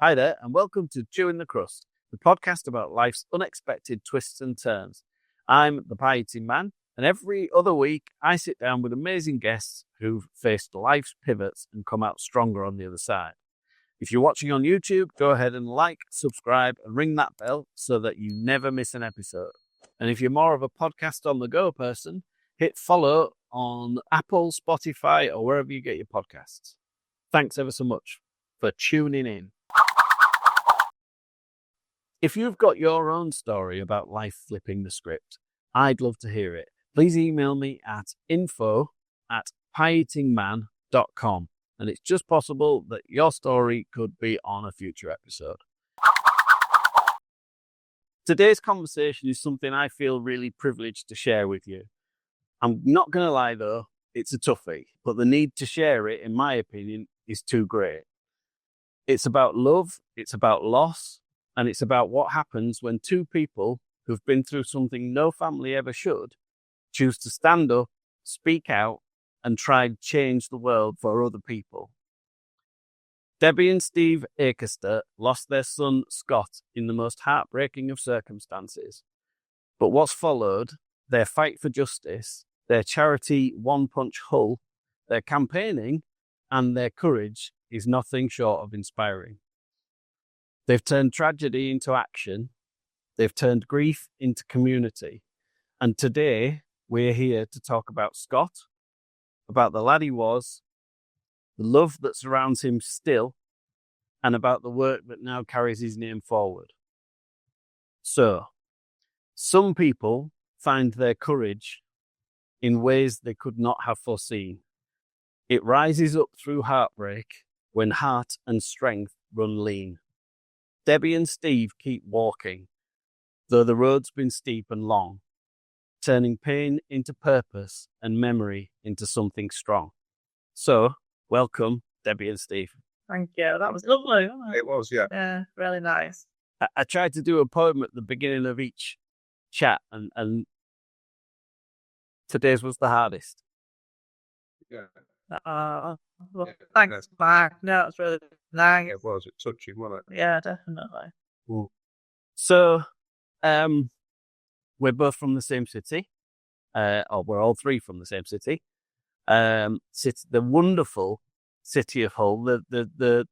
Hi there, and welcome to Chewing the Crust, the podcast about life's unexpected twists and turns. I'm the Pie Eating Man, and every other week I sit down with amazing guests who've faced life's pivots and come out stronger on the other side. If you're watching on YouTube, go ahead and like, subscribe, and ring that bell so that you never miss an episode. And if you're more of a podcast on the go person, hit follow on Apple, Spotify, or wherever you get your podcasts. Thanks ever so much for tuning in. If you've got your own story about life flipping the script, I'd love to hear it. Please email me at info@pieeatingman.com, and it's just possible that your story could be on a future episode. Today's conversation is something I feel really privileged to share with you. I'm not going to lie though, it's a toughie, but the need to share it, in my opinion, is too great. It's about love, it's about loss, and it's about what happens when two people who've been through something no family ever should choose to stand up, speak out, and try to change the world for other people. Debbie and Steve Akester lost their son, Scott, in the most heartbreaking of circumstances. But what's followed, their fight for justice, their charity One Punch Hull, their campaigning, and their courage is nothing short of inspiring. They've turned tragedy into action. They've turned grief into community. And today, we're here to talk about Scott, about the lad he was, the love that surrounds him still, and about the work that now carries his name forward. So, some people find their courage in ways they could not have foreseen. It rises up through heartbreak when heart and strength run lean. Debbie and Steve keep walking, though the road's been steep and long, turning pain into purpose and memory into something strong. So, welcome, Debbie and Steve. Thank you. That was lovely, wasn't it? It was, yeah. Yeah, really nice. I tried to do a poem at the beginning of each chat, and today's was the hardest. Yeah. Well, thanks, Mark. No, it's really nice. It was. It's touching, wasn't it? Yeah, definitely. So, we're both from the same city, or we're all three from the same city. The wonderful city of Hull, the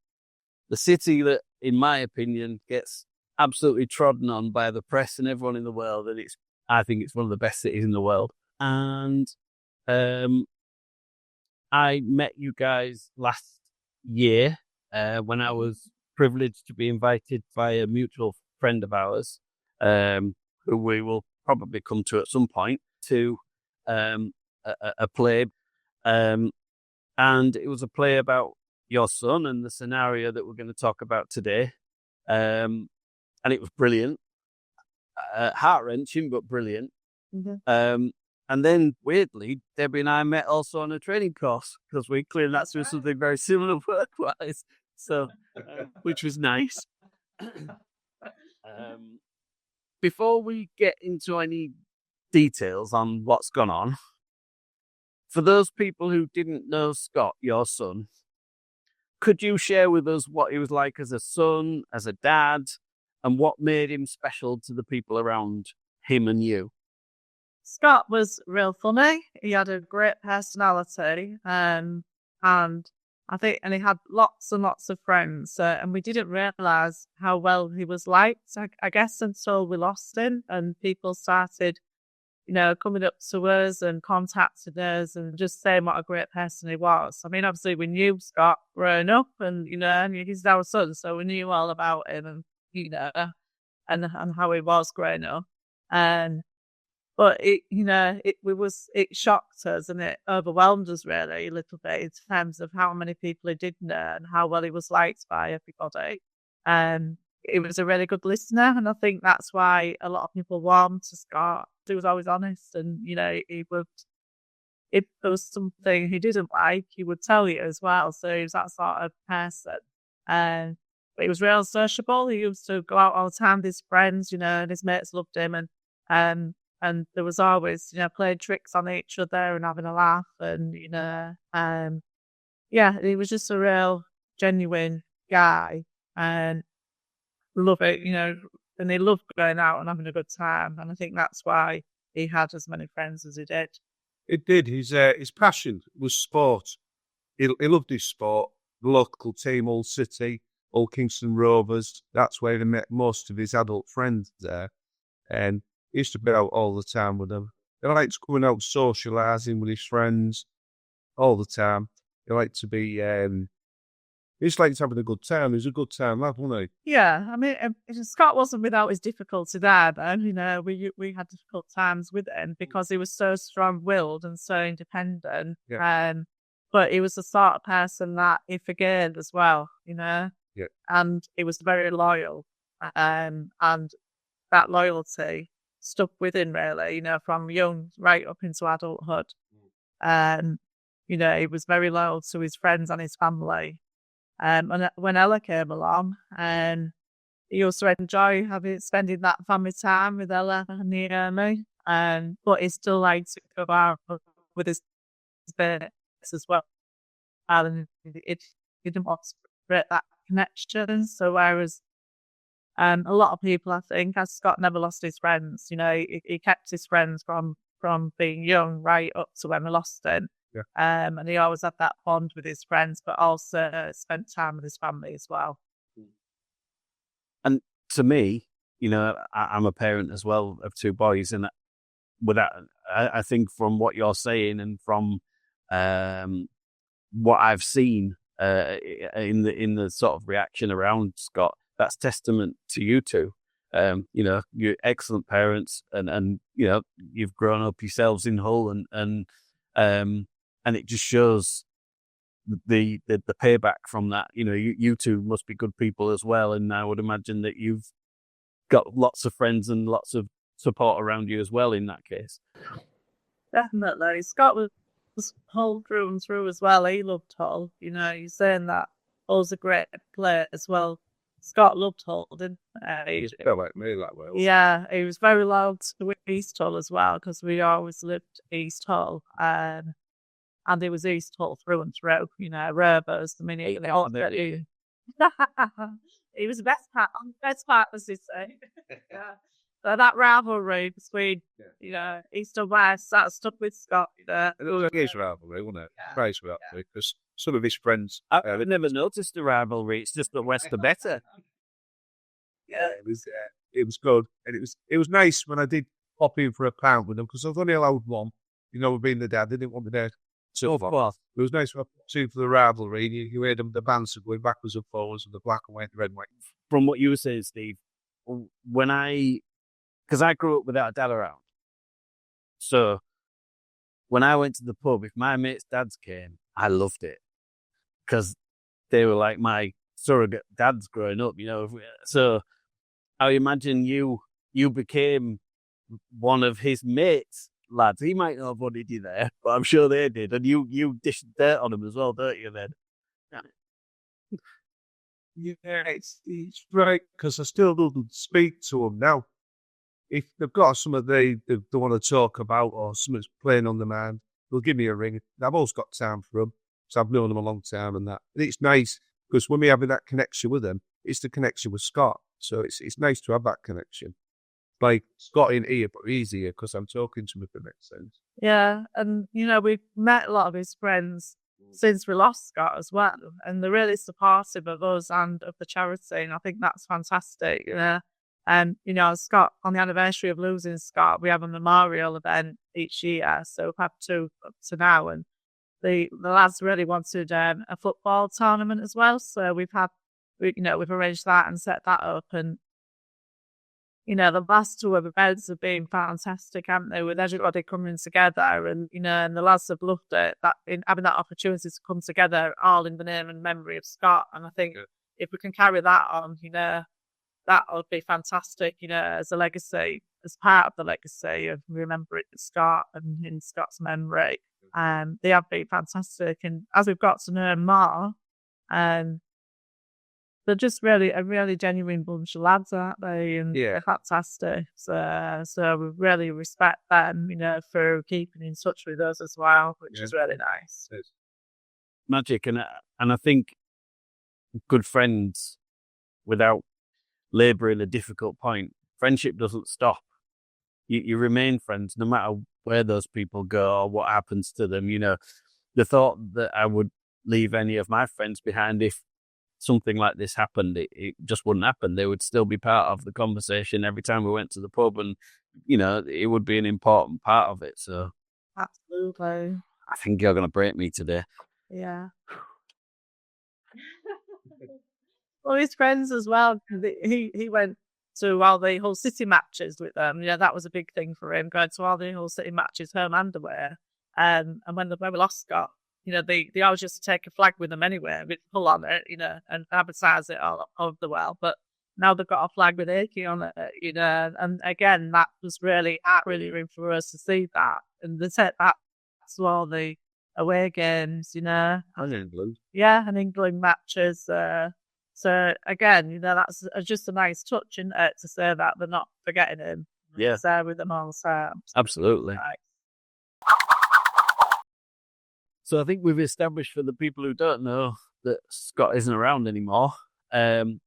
city that, in my opinion, gets absolutely trodden on by the press and everyone in the world, and I think it's one of the best cities in the world. And I met you guys last year when I was privileged to be invited by a mutual friend of ours, who we will probably come to at some point, to a play. And it was a play about your son and the scenario that we're going to talk about today. And it was brilliant, heart-wrenching, but brilliant. Mm-hmm. And then, weirdly, Debbie and I met also on a training course because we cleared that through something very similar work-wise, so which was nice. Before we get into any details on what's gone on, for those people who didn't know Scott, your son, could you share with us what he was like as a son, as a dad, and what made him special to the people around him and you? Scott was real funny. He had a great personality, and I think, and he had lots and lots of friends. And we didn't realise how well he was liked, I guess, until we lost him, and people started, coming up to us and contacting us and just saying what a great person he was. I mean, obviously we knew Scott growing up, and and he's our son, so we knew all about him, and and how he was growing up. But it shocked us and it overwhelmed us really a little bit in terms of how many people he did know and how well he was liked by everybody. He was a really good listener, and I think that's why a lot of people warmed to Scott. He was always honest, and he would, if there was something he didn't like, he would tell you as well. So he was that sort of person. But he was real sociable. He used to go out all the time with his friends, and his mates loved him, and there was always, playing tricks on each other and having a laugh, and he was just a real genuine guy. and love it, and he loved going out and having a good time. And I think that's why he had as many friends as he did. It did. His passion was sport. He loved his sport. The local team, Hull City, Hull Kingston Rovers. That's where he met most of his adult friends there. And he used to be out all the time with them. He liked going out socialising with his friends all the time. He liked to be, he just liked having a good time. He was a good time lad, wasn't he? Yeah, I mean, Scott wasn't without his difficulty there, then. We had difficult times with him because he was so strong-willed and so independent. Yeah. But he was the sort of person that he forgave as well, Yeah. And he was very loyal. And that loyalty stuck with him, really, from young right up into adulthood. And, he was very loyal to his friends and his family. And when Ella came along, he also enjoyed spending that family time with Ella and Naomi. But he still liked to go out with his mates as well. And it didn't want to break that connection. So whereas a lot of people, I think, as Scott never lost his friends. He kept his friends from being young right up to when we lost him. Yeah. And he always had that bond with his friends, but also spent time with his family as well. And to me, I'm a parent as well of two boys, and with that, I think from what you're saying and from what I've seen in the sort of reaction around Scott, that's testament to you two. You're excellent parents, and you've grown up yourselves in Hull, and it just shows the payback from that. You two must be good people as well, and I would imagine that you've got lots of friends and lots of support around you as well in that case. Definitely. Scott was Hull through and through as well. He loved Hull. You're saying that Hull's a great player as well. Scott loved Hull, didn't he? He's a bit like me that way. Yeah, he was very loyal to East Hull as well, because we always lived East Hull. And it was East Hull through and through, Rovers. I mean, he was the best part, as they say. Yeah. So that rivalry between, East and West, that stuck with Scott. It was a nice rivalry, wasn't it? Yeah. Nice rivalry, because some of his friends... I've never noticed the rivalry. It's just that West are better. Yeah, it was good. And it was nice when I did pop in for a pound with them, because I was only allowed one. Being the dad, they didn't want me there. So of course. It was nice when I popped in for the rivalry. You heard them, the bands going backwards and forwards, and the black and white, the red and white. From what you were saying, Steve, because I grew up without a dad around. So when I went to the pub, if my mates' dads came, I loved it, because they were like my surrogate dads growing up, So I imagine you became one of his mates' lads. He might not have wanted you there, but I'm sure they did. And you dished dirt on him as well, don't you, then? Yeah, it's right, because I still don't speak to them now. If they've got something they want to talk about, or something's playing on the mind, they'll give me a ring. I've always got time for them, because I've known them a long time and that. And it's nice, because when we have that connection with them, it's the connection with Scott. So it's nice to have that connection. Like Scott in here, but easier, because I'm talking to him, if it makes sense. Yeah, and we've met a lot of his friends since we lost Scott as well, and they're really supportive of us and of the charity, and I think that's fantastic. And Scott, on the anniversary of losing Scott, we have a memorial event each year, so we've had two up to now, and the lads really wanted a football tournament as well, so we've arranged that and set that up, and the last two events have been fantastic, haven't they? With everybody coming together, and and the lads have loved it. That in having that opportunity to come together, all in the name and memory of Scott. And I think if we can carry that on, that would be fantastic. As a legacy, as part of the legacy of remembering Scott and in Scott's memory. They have been fantastic, and as we've got to know more, they're just really a really genuine bunch of lads, aren't they? And they're fantastic. So we really respect them, for keeping in touch with us as well, which is really nice. Magic, and I think good friends without labouring a difficult point, friendship doesn't stop. You remain friends no matter where those people go or what happens to them. The thought that I would leave any of my friends behind if something like this happened, it just wouldn't happen. They would still be part of the conversation every time we went to the pub, and it would be an important part of it. So absolutely, I think you're going to break me today. Yeah. Well, his friends as well. He went to all the Hull City matches with them. That was a big thing for him, going to all the Hull City matches, home and away. And when we lost Scott, they always used to take a flag with them anyway, with Hull on it, and advertise it all over the world. But now they've got a flag with Akey on it, and again, that was really room for us to see that. And they take that to all the away games, And England. Yeah, and England matches. So again, that's just a nice touch, isn't it, to say that they're not forgetting him. Yeah. He's there with them all the time. Absolutely. Right. So I think we've established for the people who don't know that Scott isn't around anymore. And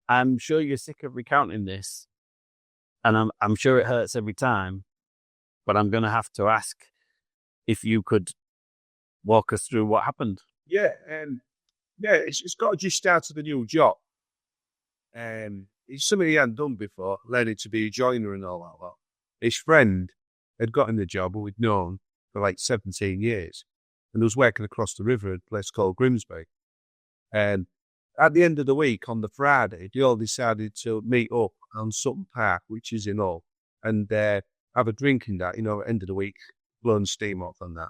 I'm sure you're sick of recounting this, and I'm sure it hurts every time, but I'm going to have to ask if you could walk us through what happened. Yeah, it's got to just started a new job. It's something he hadn't done before, learning to be a joiner and all that lot. His friend had gotten the job, who we'd known for like 17 years, and was working across the river at a place called Grimsby. And at the end of the week, on the Friday, they all decided to meet up on Sutton Park, which is in Hull, and have a drink in that, at the end of the week, blowing steam off on that.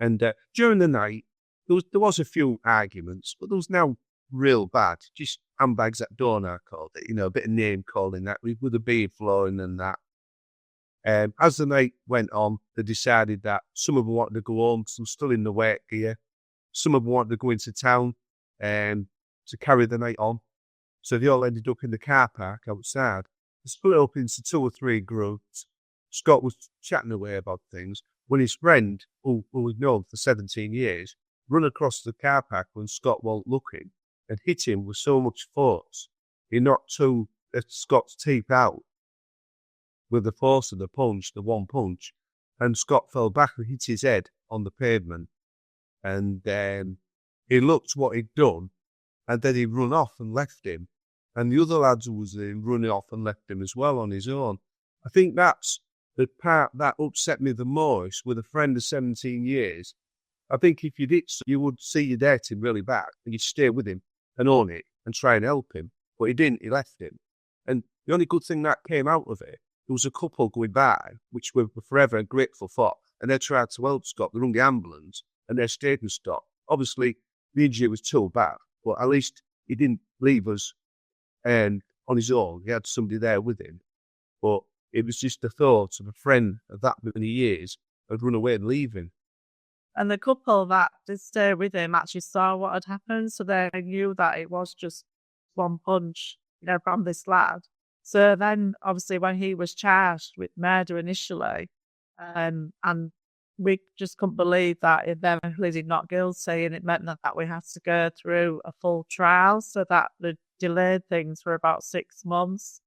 And during the night, there was a few arguments, but there was no real bad. Just handbags at dawn, I called it. A bit of name calling that, with the beer flowing and that. As the night went on, they decided that some of them wanted to go home, some still in the work gear. Some of them wanted to go into town to carry the night on. So they all ended up in the car park outside. They split up into 2 or 3 groups. Scott was chatting away about things when his friend, who we'd known for 17 years, run across the car park when Scott wasn't looking and hit him with so much force. He knocked Scott's teeth out with the force of the one punch, and Scott fell back and hit his head on the pavement. And he looked what he'd done, and then he run off and left him. And the other lads who was there running off and left him as well on his own. I think that's the part that upset me the most with a friend of 17 years. I think if you did so, you would see your dating really bad, and you'd stay with him and own it and try and help him. But he didn't, he left him. And the only good thing that came out of it, there was a couple going by, which we're forever grateful for, and they tried to help Scott. They rung the ambulance, and they stayed and stopped. Obviously, the injury was too bad, but at least he didn't leave us on his own. He had somebody there with him. But it was just the thought of a friend of that many years had run away and leave him. And the couple that did stay with him actually saw what had happened, so they knew that it was just one punch, from this lad. So then, obviously, when he was charged with murder initially, and we just couldn't believe that he then pleaded not guilty, and it meant that we had to go through a full trial, so that delayed things for about 6 months.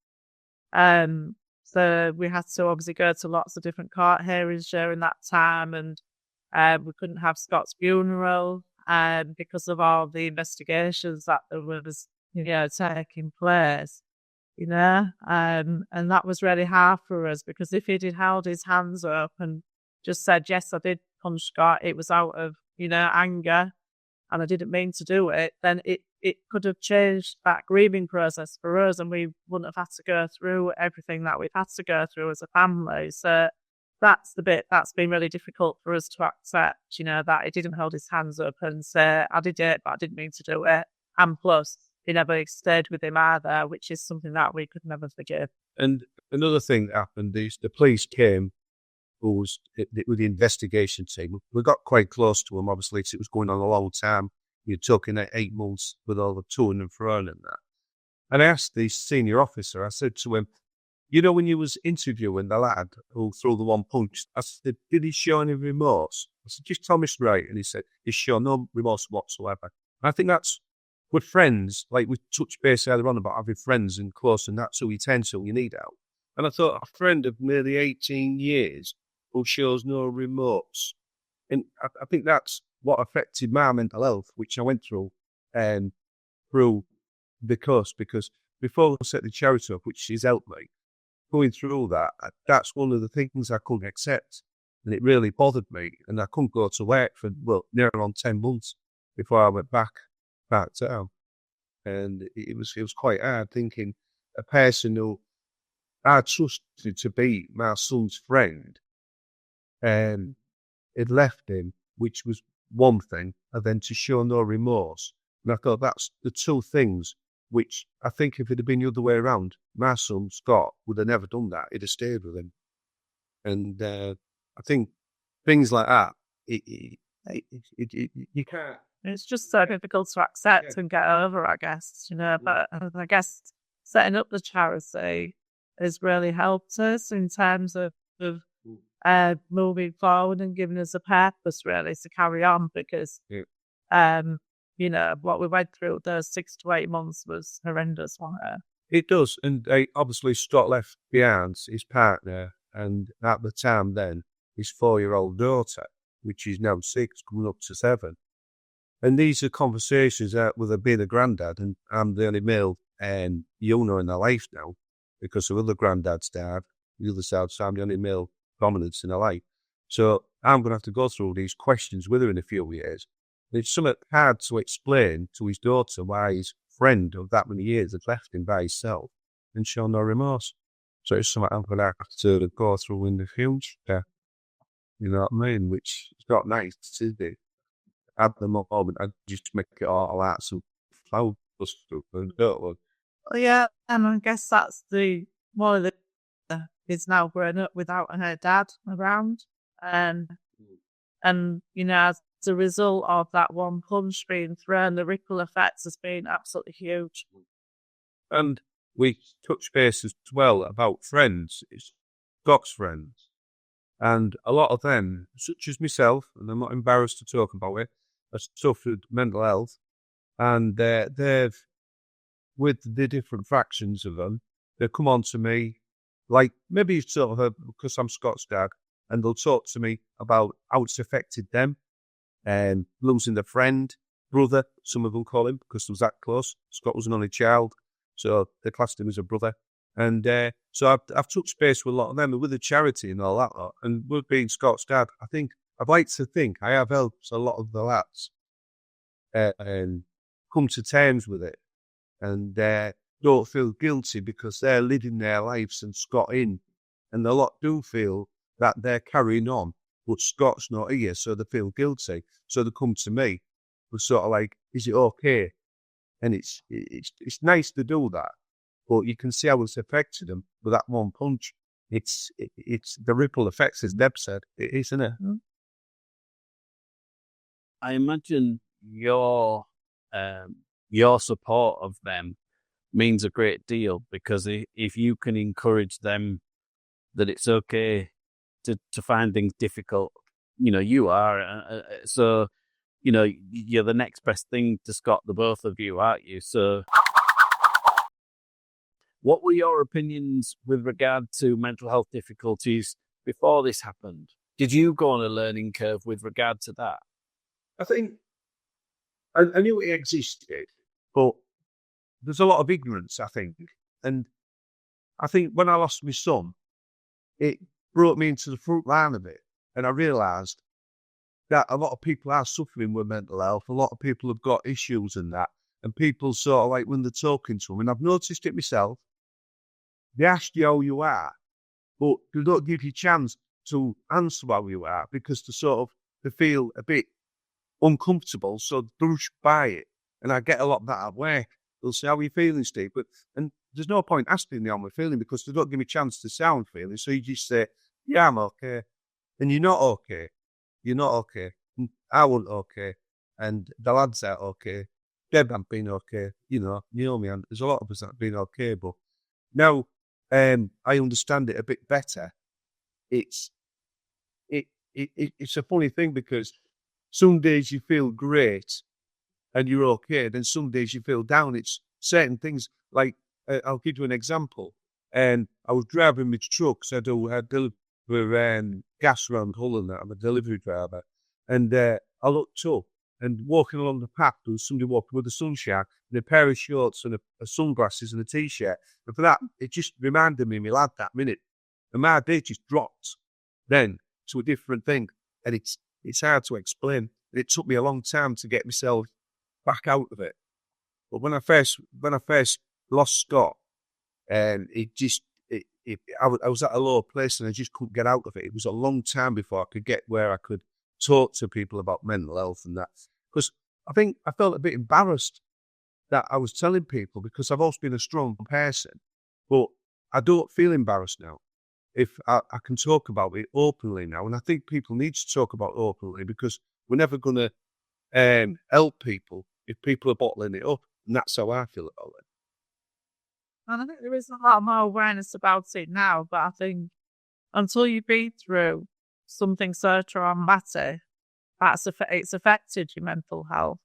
So we had to obviously go to lots of different court hearings during that time, and we couldn't have Scott's funeral because of all the investigations that there was, taking place. And that was really hard for us, because if he'd held his hands up and just said, yes, I did punch Scott, it was out of, anger, and I didn't mean to do it, then it could have changed that grieving process for us, and we wouldn't have had to go through everything that we've had to go through as a family. So that's the bit that's been really difficult for us to accept, that he didn't hold his hands up and say, I did it, but I didn't mean to do it. And plus, he never stayed with him either, which is something that we could never forgive. And another thing that happened is the police came, who was with the investigation team. We got quite close to him, obviously, because it was going on a long time. You're talking 8 months with all the toing and froing and that. And I asked the senior officer, I said to him, when you was interviewing the lad who threw the one punch, I said, did he show any remorse? I said, just tell me straight. And he said, he showed no remorse whatsoever. And I think that's with friends, like we touched base earlier on about having friends and close, and that's who you turn to when you need help. And I thought a friend of nearly 18 years who shows no remorse. And I think that's what affected my mental health, which I went through because before I set the charity up, which has helped me, going through that, that's one of the things I couldn't accept. And it really bothered me. And I couldn't go to work for, near on 10 months before I went back down. And it was quite hard thinking a person who I trusted to be my son's friend, it left him, which was one thing, and then to show no remorse. And I thought that's the two things which I think if it had been the other way around, my son, Scott, would have never done that. He'd have stayed with him. And I think things like that, you can't. It's just so difficult to accept and get over, I guess, but I guess setting up the charity has really helped us in terms of moving forward and giving us a purpose really to carry on because, what we went through those 6 to 8 months was horrendous, wasn't it? It does. And obviously Scott left behind his partner and at the time then his 4-year-old daughter, which is now 6, coming up to 7. And these are conversations with her being a granddad, and I'm the only male and unit in their life now because the other granddads died, the other side, so I'm the only male dominance in her life. So I'm going to have to go through these questions with her in a few years. And it's something hard to explain to his daughter why his friend of that many years had left him by himself and show no remorse. So it's something I'm going to have to go through in the future. You know what I mean? Which is not nice, is it? At the moment, I just make it all out some flower stuff and don't look. Well, yeah, and I guess that's one of the is now grown up without her dad around, and as a result of that one punch being thrown, the ripple effects has been absolutely huge. And we touch base as well about friends. It's Scott's friends. And a lot of them, such as myself, and I'm not embarrassed to talk about it, have suffered mental health. And they've, with the different fractions of them, they come on to me, like maybe sort of because I'm Scott's dad, and they'll talk to me about how it's affected them, and losing a friend, brother, some of them call him, because they was that close. Scott was an only child, so they classed him as a brother. And so I've touched base with a lot of them, and with the charity and all that lot. And with being Scott's dad, I'd like to think I have helped a lot of the lads and come to terms with it, and don't feel guilty because they're living their lives and Scott in. And a lot do feel that they're carrying on, but Scott's not here, so they feel guilty. So they come to me with sort of like, is it okay? And it's nice to do that, but you can see how it's affected them with that one punch. It's the ripple effects, as Deb said. It is, isn't it? Mm-hmm. I imagine your support of them means a great deal, because if you can encourage them that it's okay to find things difficult, you are. So, you're the next best thing to Scott, the both of you, aren't you? So what were your opinions with regard to mental health difficulties before this happened? Did you go on a learning curve with regard to that? I think I knew it existed, but there's a lot of ignorance, I think. And I think when I lost my son, it brought me into the front line of it. And I realised that a lot of people are suffering with mental health. A lot of people have got issues and that. And people sort of like when they're talking to them, and I've noticed it myself, they ask you how you are, but they don't give you a chance to answer how you are because they feel a bit uncomfortable, so they brush by it. And I get a lot of that at work. They'll say, how are you feeling, Steve? And there's no point asking me how I'm feeling because they don't give me a chance to say how I'm feeling. So you just say, yeah, I'm okay. And you're not okay. You're not okay. I wasn't okay. And the lads are okay. Deb haven't been okay. You know me, and there's a lot of us that have been okay, but now I understand it a bit better. It's a funny thing because some days you feel great and you're okay. Then some days you feel down. It's certain things. Like, I'll give you an example. And I was driving my truck, so I deliver gas around Hull and that. I'm a delivery driver. And I looked up, and walking along the path, there was somebody walking with a sunshine and a pair of shorts and a sunglasses and a T-shirt. And for that, it just reminded me of my lad that minute. And my day just dropped then to a different thing. And it's hard to explain. It took me a long time to get myself back out of it. But when I first lost Scott, and I was at a low place and I just couldn't get out of it. It was a long time before I could get where I could talk to people about mental health and that. Because I think I felt a bit embarrassed that I was telling people, because I've always been a strong person, but I don't feel embarrassed now. If I can talk about it openly now, and I think people need to talk about it openly, because we're never going to help people if people are bottling it up, and that's how I feel about it. And I think there is a lot more awareness about it now, but I think until you've been through something so traumatic, it's affected your mental health.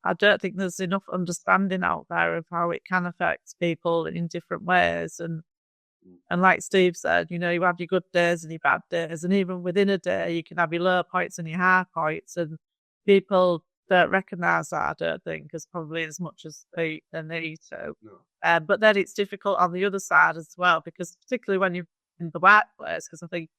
I don't think there's enough understanding out there of how it can affect people in different ways. And like Steve said, you have your good days and your bad days. And even within a day, you can have your low points and your high points. And people don't recognise that, I don't think, as probably as much as they need to. No. But then it's difficult on the other side as well, because particularly when you're in the workplace, because I think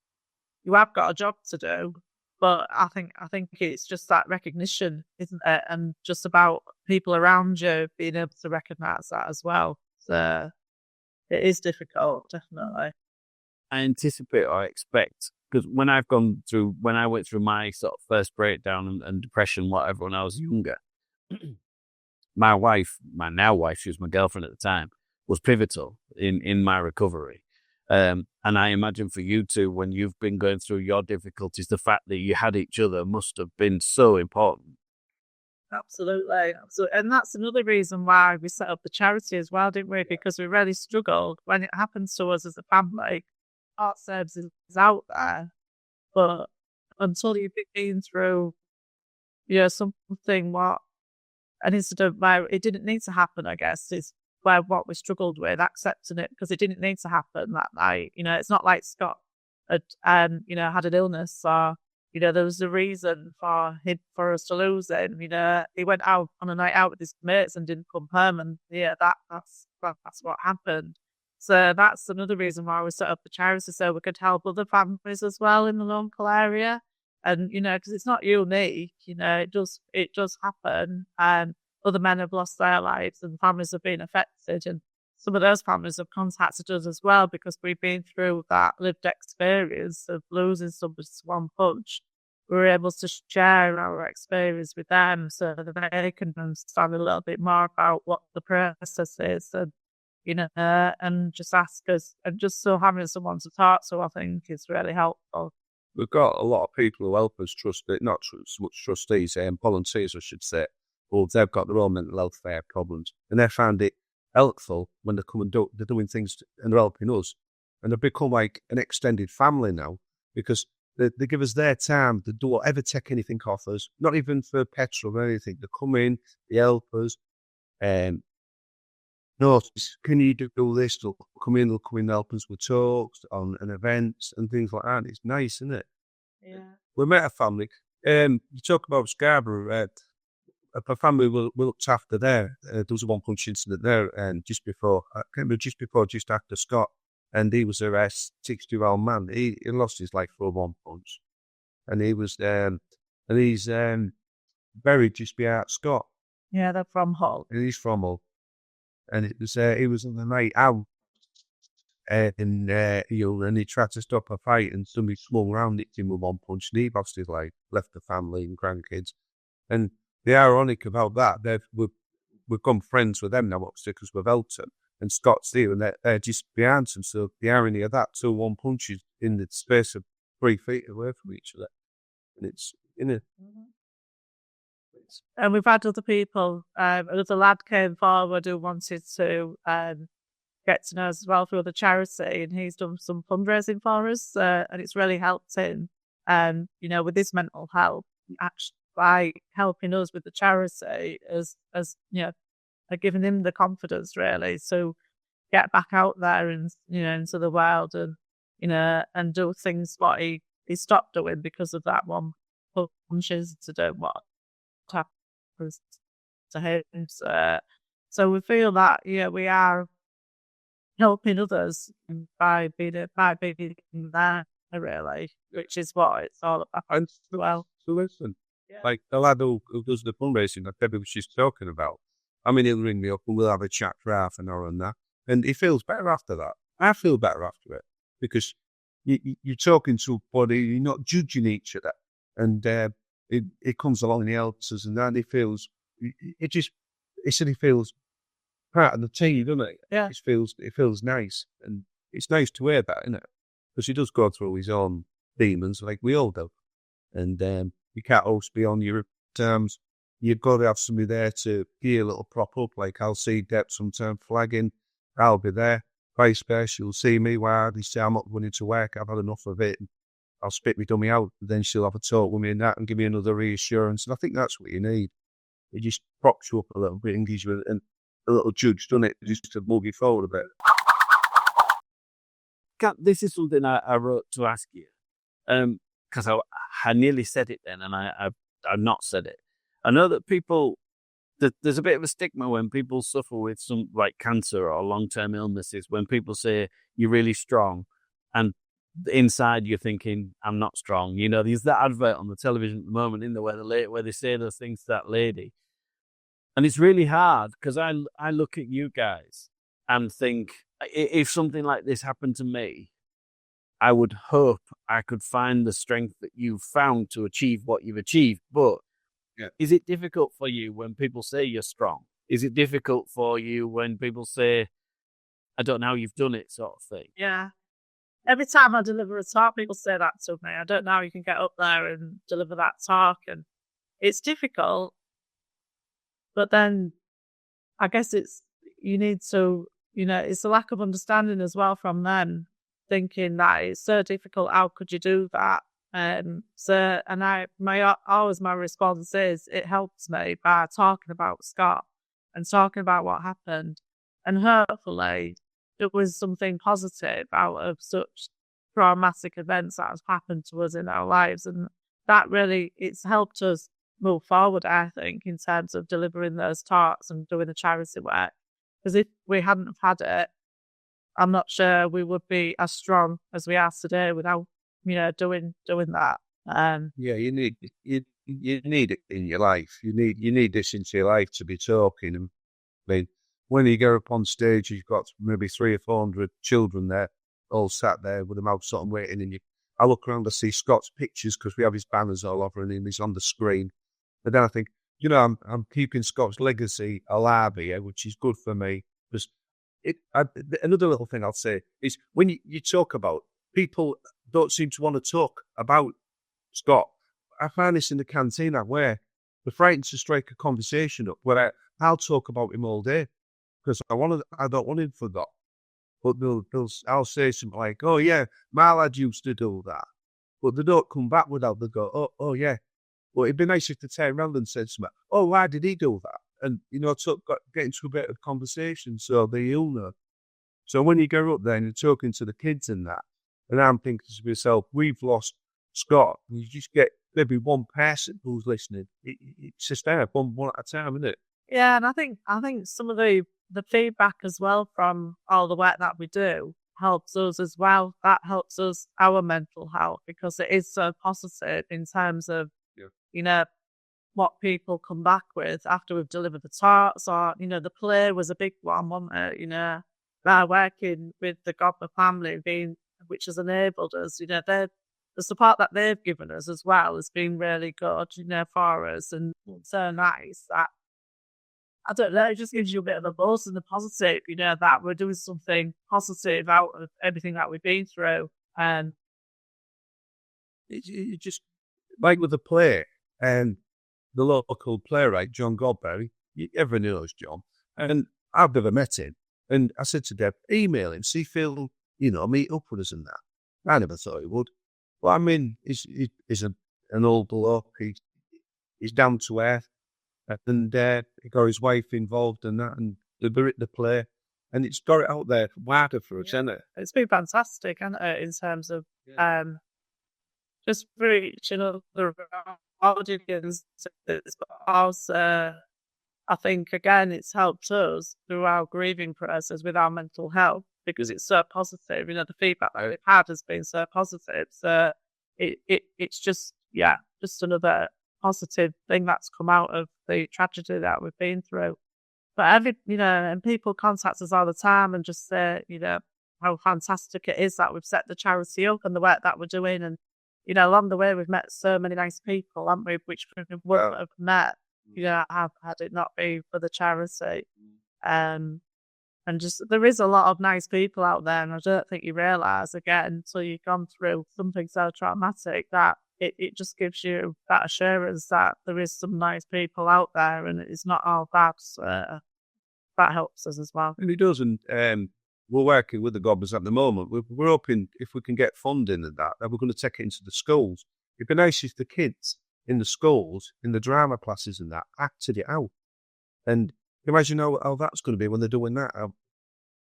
you have got a job to do, but I think it's just that recognition, isn't it? And just about people around you being able to recognise that as well. So it is difficult, definitely. I anticipate or expect, because when I went through my sort of first breakdown and depression, whatever, when I was younger, my now wife, she was my girlfriend at the time, was pivotal in my recovery. And I imagine for you two, when you've been going through your difficulties, the fact that you had each other must have been so important. Absolutely. And that's another reason why we set up the charity as well, didn't we? Because we really struggled when it happens to us as a family. Heart Services is out there, but until you've been through, something, an incident where it didn't need to happen, I guess, is where what we struggled with, accepting it, because it didn't need to happen that night. It's not like Scott had had an illness, or there was a reason for us to lose him. He went out on a night out with his mates and didn't come home, and that's what happened. So that's another reason why we set up the charity, so we could help other families as well in the local area. And because it's not unique, it does happen, and other men have lost their lives and families have been affected, and some of those families have contacted us as well, because we've been through that lived experience of losing somebody to one punch. We were able to share our experience with them so that they can understand a little bit more about what the process is, and and just ask us, and just so having someone to talk to, I think, is really helpful. We've got a lot of people who help us, not so much trustees, volunteers, I should say. Well, they've got their own mental health problems, and they found it helpful when they come and they're doing things and they're helping us, and they've become like an extended family now, because they give us their time. They don't ever take anything off us, not even for petrol or anything. They come in, they help us, no, can you do this? They'll come in and help us with talks and events and things like that. It's nice, isn't it? Yeah. We met a family. You talk about Scarborough. A family we looked after there. There was a one punch incident there, and just after Scott, and he was a 60-year-old man. He lost his life for a one punch, and he's buried just behind Scott. Yeah, they're from Hull. And he's from Hull. And it was he was on the night out, and he tried to stop a fight, and somebody swung around, hit him with one punch, and he lost his life, left the family and grandkids. And the ironic about that, we've become friends with them now, obviously, because we've helped them. And Scott's there, and they're just behind him. So the irony of that, 2 one punches in the space of 3 feet away from each other, and it's Mm-hmm. And we've had other people. Another lad came forward who wanted to get to know us as well through the charity, and he's done some fundraising for us, and it's really helped him. With his mental health. Actually, by helping us with the charity as giving him the confidence really. So get back out there and, into the world and, and do things what he stopped doing because of that one punches to do what happens to him. So we feel that, we are helping others by being there, really, which is what it's all about. And well, so listen, like the lad who does the fundraising that Debbie was just talking about, I mean, he'll ring me up and we'll have a chat for half an hour and that. And he feels better after that. I feel better after it because you're talking to somebody, you're not judging each other. And it comes along and he helps us and then he feels, he said he feels part of the team, doesn't it? Yeah. It feels nice. And it's nice to hear that, isn't it? Because he does go through his own demons like we all do. And you can't always be on your terms. You've got to have somebody there to give you a little prop up. Like I'll see Deb sometime flagging. I'll be there. Vice versa, she'll see me where they say I'm not going into work. I've had enough of it. I'll spit my dummy out. Then she'll have a talk with me and that and give me another reassurance. And I think that's what you need. It just props you up a little bit and gives you a little judge, doesn't it? Just to move you forward a bit. This is something I wrote to ask you. Because I nearly said it then and I've not said it. I know that there's a bit of a stigma when people suffer with some like cancer or long-term illnesses, when people say you're really strong and inside you're thinking, I'm not strong. There's that advert on the television at the moment where they say those things to that lady. And it's really hard because I look at you guys and think, if something like this happened to me, I would hope I could find the strength that you've found to achieve what you've achieved. But is it difficult for you when people say you're strong? Is it difficult for you when people say, I don't know how you've done it, sort of thing? Yeah. Every time I deliver a talk, people say that to me. I don't know how you can get up there and deliver that talk. And it's difficult. But then I guess you need to, it's a lack of understanding as well from them, thinking that it's so difficult. How could you do that? My response is it helps me by talking about Scott and talking about what happened, and hopefully it was something positive out of such traumatic events that has happened to us in our lives, and that really it's helped us move forward. I think in terms of delivering those talks and doing the charity work, because if we hadn't have had it, I'm not sure we would be as strong as we are today without doing that. You need it in your life. You need this into your life to be talking. And I mean, when you go up on stage, you've got maybe 300 or 400 children there, all sat there with their mouths sort of waiting. And I look around, I see Scott's pictures because we have his banners all over and he's on the screen. But then I think, I'm keeping Scott's legacy alive here, which is good for me. Because another little thing I'll say is when you talk about, people don't seem to want to talk about Scott. I find this in the cantina where they're frightened to strike a conversation up where I'll talk about him all day because I don't want him forgot. But I'll say something like, oh yeah, my lad used to do that. But they don't come back without, they go, oh yeah. Well, it'd be nice if they turn around and said something, oh, why did he do that? And, get into a bit of conversation so they'll know. So when you go up there and you're talking to the kids and that, and I'm thinking to myself, we've lost Scott. You just get maybe one person who's listening. It's just there, one at a time, isn't it? Yeah, and I think some of the feedback as well from all the work that we do helps us as well. That helps us, our mental health, because it is so positive in terms of, what people come back with after we've delivered the tarts or, the play was a big one, wasn't it? By working with the Godber family which has enabled us, the support that they've given us as well has been really good, for us and so nice that, I don't know, it just gives you a bit of a buzz and the positive, that we're doing something positive out of everything that we've been through. And it just, like with the play, and the local playwright, John Godberry, everyone knows John, and I've never met him. And I said to Deb, email him, see if he'll, meet up with us and that. I never thought he would. But I mean, he's an old bloke. he's down to earth, and he got his wife involved in that, and the play, and it's got it out there wider for us, hasn't it? It's been fantastic, hasn't it, in terms of just reaching other audience. Also, I think, again, it's helped us through our grieving process with our mental health because it's so positive. The feedback that we've had has been so positive. So it's just another positive thing that's come out of the tragedy that we've been through. But and people contact us all the time and just say, how fantastic it is that we've set the charity up and the work that we're doing. And, along the way, we've met so many nice people, haven't we, which we wouldn't have met, had it not been for the charity. And just, there is a lot of nice people out there. And I don't think you realise, again, until you've gone through something so traumatic, that it just gives you that assurance that there is some nice people out there and it's not all bad. So that helps us as well. And it does. And we're working with the Gobbers at the moment. We're hoping if we can get funding and that we're going to take it into the schools. It'd be nice if the kids in the schools, in the drama classes and that, acted it out. And imagine how that's going to be when they're doing that.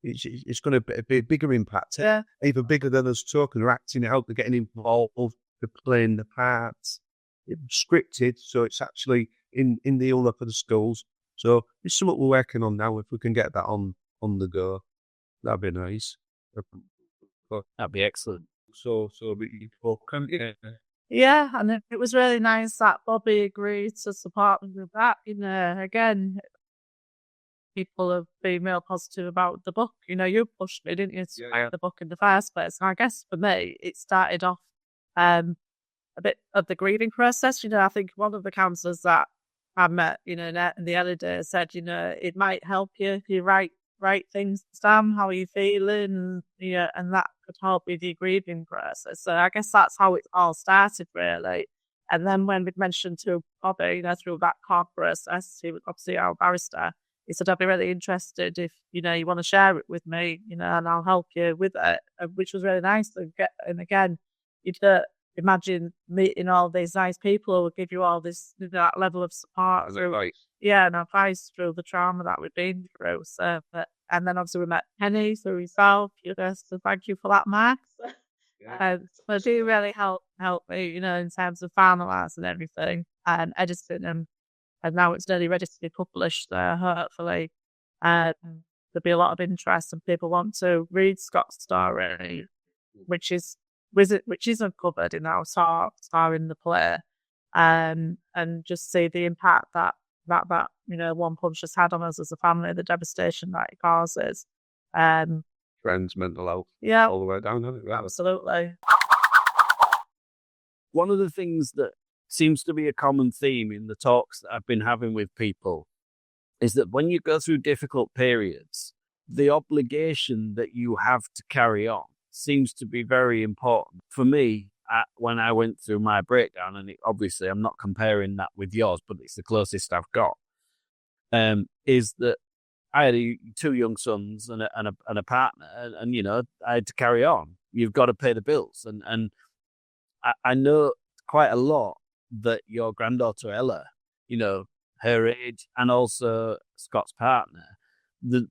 It's going to be a bigger impact. Yeah. Even bigger than us talking or acting it out. They're getting involved. They're playing the parts. It's scripted, so it's actually in the order for the schools. So it's something we're working on now. If we can get that on the go, that'd be nice. That'd be excellent. So people can, Yeah, and it was really nice that Bobby agreed to support me with that. Again, people have been real positive about the book. You pushed me, didn't you, to write the book in the first place? And I guess for me, it started off a bit of the grieving process. I think one of the counsellors that I met, in the early days said, it might help you if you write things down, how are you feeling, and that could help with your grieving process. So I guess that's how it all started, really. And then when we'd mentioned to Bobby, through that court process, he was obviously our barrister, he said, I'd be really interested if, you want to share it with me, and I'll help you with it, which was really nice to get. And again, you don't imagine meeting all these nice people who will give you all this, that level of support. And advice through the trauma that we've been through. So, and then obviously we met Penny through yourself. So thank you for that, Mark. So it do really help me, in terms of finalising everything and editing and now it's nearly ready to be published. Hopefully, there'll be a lot of interest and people want to read Scott's story, which is uncovered in our talk or in the play, and just see the impact that one punch has had on us as a family, the devastation that it causes. Friends, mental health, all the way down. Absolutely. One of the things that seems to be a common theme in the talks that I've been having with people is that when you go through difficult periods, the obligation that you have to carry on seems to be very important. For me, when I went through my breakdown, and obviously I'm not comparing that with yours, but it's the closest I've got, is that I had two young sons and a partner, and I had to carry on. You've got to pay the bills, and I know quite a lot that your granddaughter Ella, her age, and also Scott's partner. Do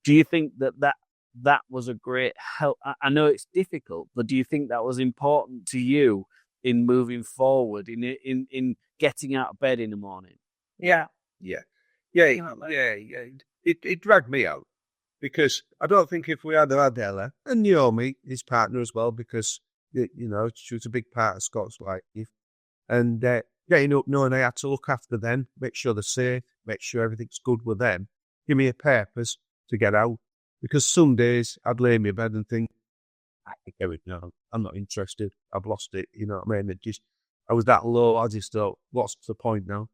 you think that was a great help? I know it's difficult, but do you think that was important to you in moving forward, in getting out of bed in the morning? Yeah. It dragged me out because I don't think if we had Ella and Naomi, his partner as well, because she was a big part of Scott's life, and getting up knowing I had to look after them, make sure they're safe, make sure everything's good with them, give me a purpose to get out. Because some days I'd lay in my bed and think, no, I'm not interested. I've lost it. You know what I mean? I was that low. I just thought, what's the point now?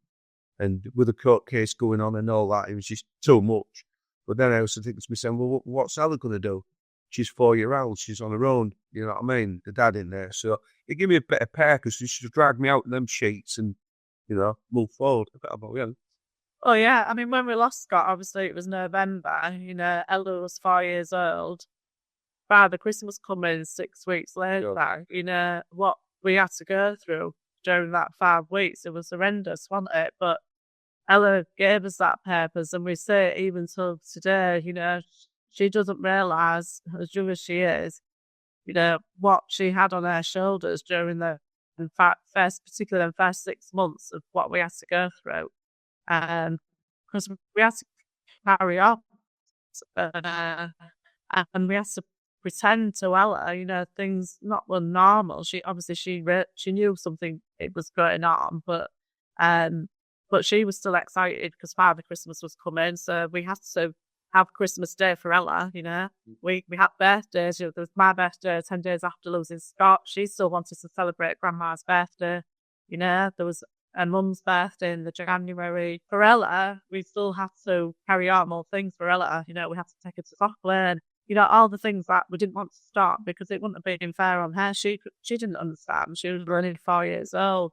And with the court case going on and all that, it was just too much. But then I also think to myself, well, what's Ella going to do? She's 4-year-old. She's on her own. You know what I mean? The dad in there. So it gave me a bit of purpose. She should drag me out in them sheets and, move forward. Oh, yeah. I mean, when we lost Scott, obviously it was November. Ella was 4 years old. Father Christmas coming 6 weeks later. Sure. What we had to go through during that 5 weeks. It was horrendous, wasn't it? But Ella gave us that purpose, and we say even till today, she doesn't realise, as young as she is, what she had on her shoulders during the first 6 months of what we had to go through. Because we had to carry on. And we had to pretend to Ella, things not were normal. She knew something it was going on, but she was still excited because Father Christmas was coming, so we had to have Christmas Day for Ella. We had birthdays. There was my birthday 10 days after losing Scott. She still wanted to celebrate Grandma's birthday. There was her mum's birthday in the January. For Ella, we still had to carry on more things for Ella. We had to take her to soccer and all the things that we didn't want to stop because it wouldn't have been fair on her. She didn't understand. She was only 4 years old.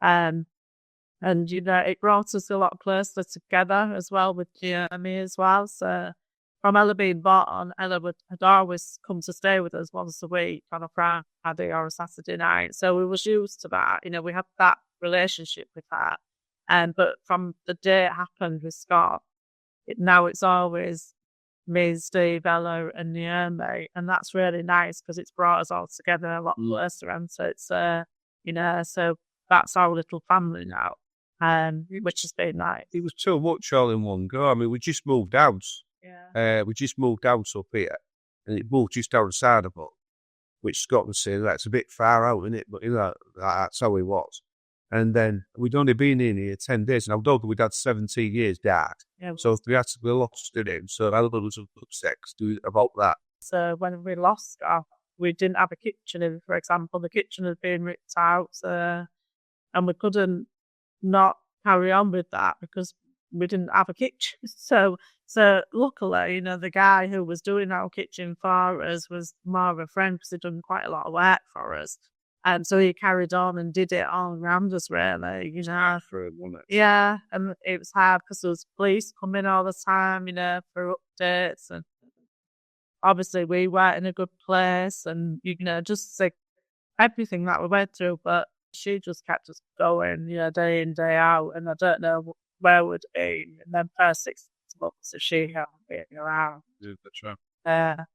And it brought us a lot closer together as well with Jeremy as well. So from Ella being born, Ella had always come to stay with us once a week on a Friday or a Saturday night. So we was used to that. We had that relationship with her. But from the day it happened with Scott, now it's always me, Steve, Ella, and Naomi, and that's really nice because it's brought us all together a lot closer. And so it's so that's our little family now. Which has been nice. It was too much all in one go. I mean, we just moved house. Yeah. We just moved house up here, and it moved just outside of us, which Scott would say that's a bit far out, isn't it? But that's how it was. And then we'd only been in here 10 days, and I told we'd had 17 years dad. Yeah. So we had to be lost to him. So I was upset about that. So when we lost Scott, we didn't have a kitchen in, for example. The kitchen had been ripped out, and we couldn't not carry on with that because we didn't have a kitchen. So luckily, the guy who was doing our kitchen for us was more of a friend because he'd done quite a lot of work for us. And so he carried on and did it all around us, really, For it, wasn't it? Yeah, and it was hard because there was police coming all the time, for updates. And obviously we weren't in a good place and, just like everything that we went through. But she just kept us going, day in, day out. And I don't know where we'd be in them first 6 months if she hadn't been around. Yeah, that's right.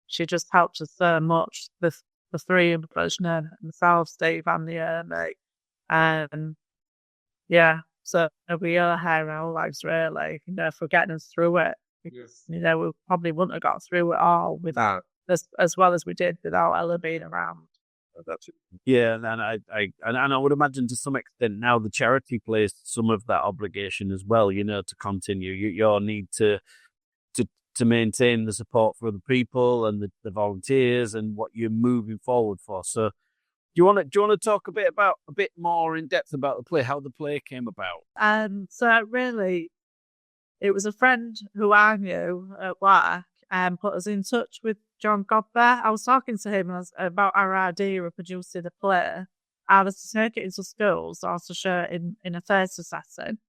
She just helped us so much, the three of us, myself, Steve, and Naomi. And so we owe her our lives, really, for getting us through it. Because, we probably wouldn't have got through it all without as well as we did without Ella being around. That's it. Yeah, and I would imagine to some extent now the charity plays some of that obligation as well. To continue your need to maintain the support for the people and the volunteers and what you're moving forward for. So, do you want to talk a bit more in depth about the play, how the play came about? So really, it was a friend who I knew at work and put us in touch with John Godber. I was talking to him about our idea of producing a play, either to take it into schools or to show it in a theatre setting.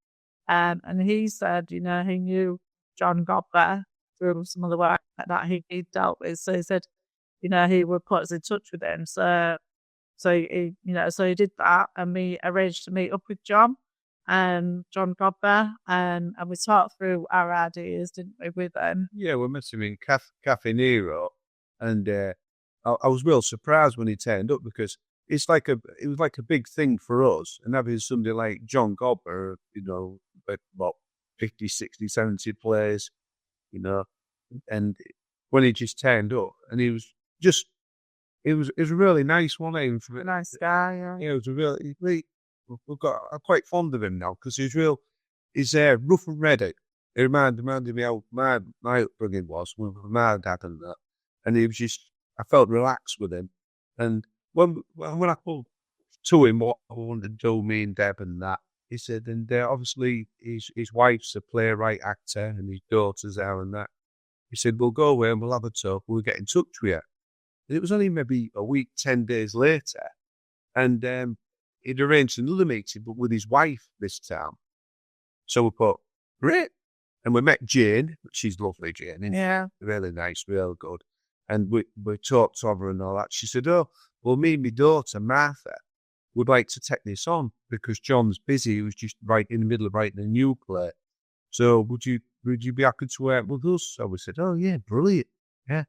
And he said, he knew John Godber through some of the work that he dealt with. So he said, he would put us in touch with him. So he did that, and we arranged to meet up with John and John Godber, and we talked through our ideas, didn't we, with them? Yeah, we met him in Cafe Nero, and I was real surprised when he turned up because it was like a big thing for us, and having somebody like John Godber, about 50, 60, 70 plays, and when he just turned up, and he was just, it was really nice, wasn't he? A nice guy, yeah. Yeah, it was I'm quite fond of him now because he's rough and ready. It reminded me how my upbringing was with my dad and that. And he was I felt relaxed with him. And when I called to him what I wanted to do, me and Deb and that, he said, and obviously his wife's a playwright, actor, and his daughter's there and that. He said, we'll go away and we'll have a talk. We'll get in touch with you. And it was only maybe a week, 10 days later. And he'd arranged another meeting, but with his wife this time. So we thought, great. And we met Jane, she's lovely, Jane. Yeah. Really nice, real good. And we talked to her and all that. She said, oh, well, me and my daughter, Martha, would like to take this on because John's busy. He was just right in the middle of writing a new play. So would you be happy to work with us? So we said, oh yeah, brilliant. Yeah.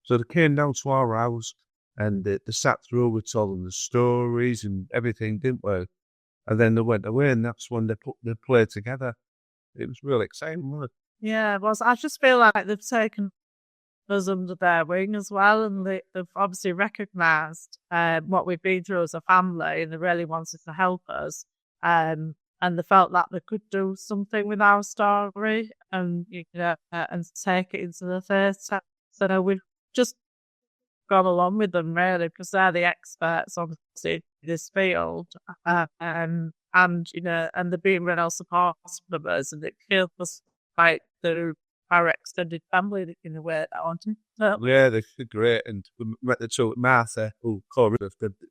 So they came down to our house and they sat through, we told them the stories and everything, didn't we? And then they went away and that's when they put the play together. It was really exciting, wasn't it? Yeah, well, I just feel like they've taken us under their wing as well, and they've obviously recognised what we've been through as a family, and they really wanted to help us. And they felt that they could do something with our story, and and take it into the theatre. So we've just gone along with them really because they're the experts, obviously, in this field, and they're being real support from us, and it feels like they're our extended family in a way that I wanted. Yeah, they're great. And we met the two, Martha, Corey,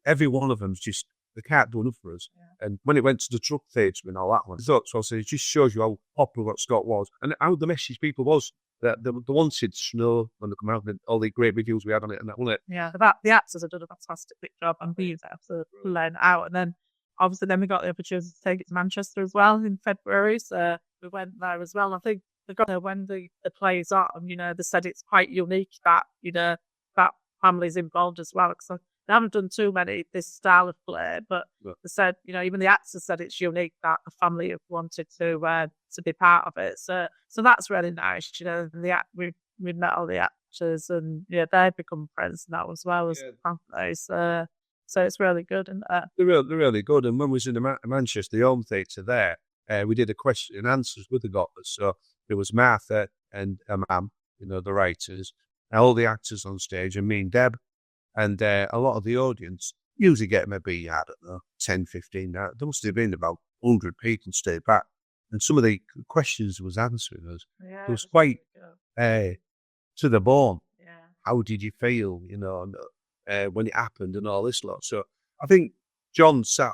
every one of them's just, they can't do enough for us. Yeah. And when it went to the truck theatre and all that one, so I said, it just shows you how popular what Scott was and how the message people was that they wanted to know when they come out and all the great reviews we had on it and that, wasn't it? Yeah, the actors have done a fantastic job and being there to learn out. And then obviously we got the opportunity to take it to Manchester as well in February. So we went there as well. I think when the play's on, they said it's quite unique that, that family's involved as well. Because they haven't done too many this style of play, but they said, even the actors said it's unique that the family have wanted to be part of it. So that's really nice. We've met all the actors and they've become friends now as well as family. So it's really good, isn't it? They're really good. And when we was in the Manchester, the home theatre there, we did a question and answers with the Gotlers. So there was Martha and Mam, the writers, and all the actors on stage, and me and Deb, and a lot of the audience usually get maybe, I don't know, 10, 15. There must have been about 100 people stayed back. And some of the questions was answering us. Yeah, it was quite to the bone. Yeah. How did you feel, when it happened and all this lot? So I think John sat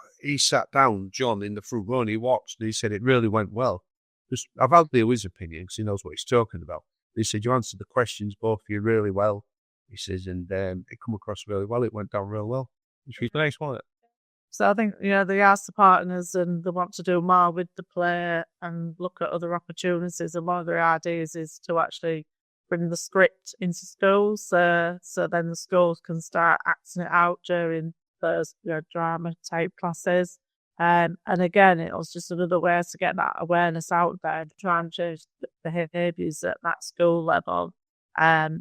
down, John, in the front row, and he watched, and he said it really went well. I've had his opinion because he knows what he's talking about. He said, you answered the questions, both of you, really well. He says, and it come across really well. It went down real well. Which was nice, wasn't it? So I think, they are supporting us and they want to do more with the play and look at other opportunities. And one of their ideas is to actually bring the script into schools. So then the schools can start acting it out during those drama type classes. And again, it was just another way to get that awareness out there and try and change the behaviours at that school level.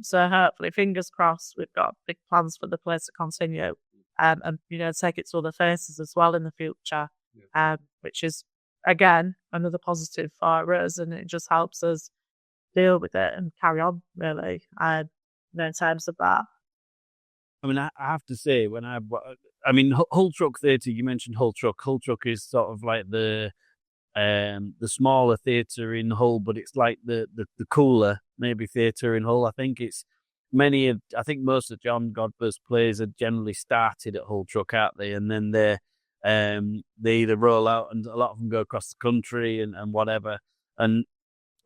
So hopefully, fingers crossed, we've got big plans for the play to continue and take it to other faces as well in the future, which is, again, another positive for us, and it just helps us deal with it and carry on, really, in terms of that. I mean, I have to say, Hull Truck Theatre, you mentioned Hull Truck. Hull Truck is sort of like the smaller theatre in Hull, but it's like the cooler, maybe, theatre in Hull. I think most of John Godber's plays are generally started at Hull Truck, aren't they? And then they either roll out, and a lot of them go across the country and whatever. And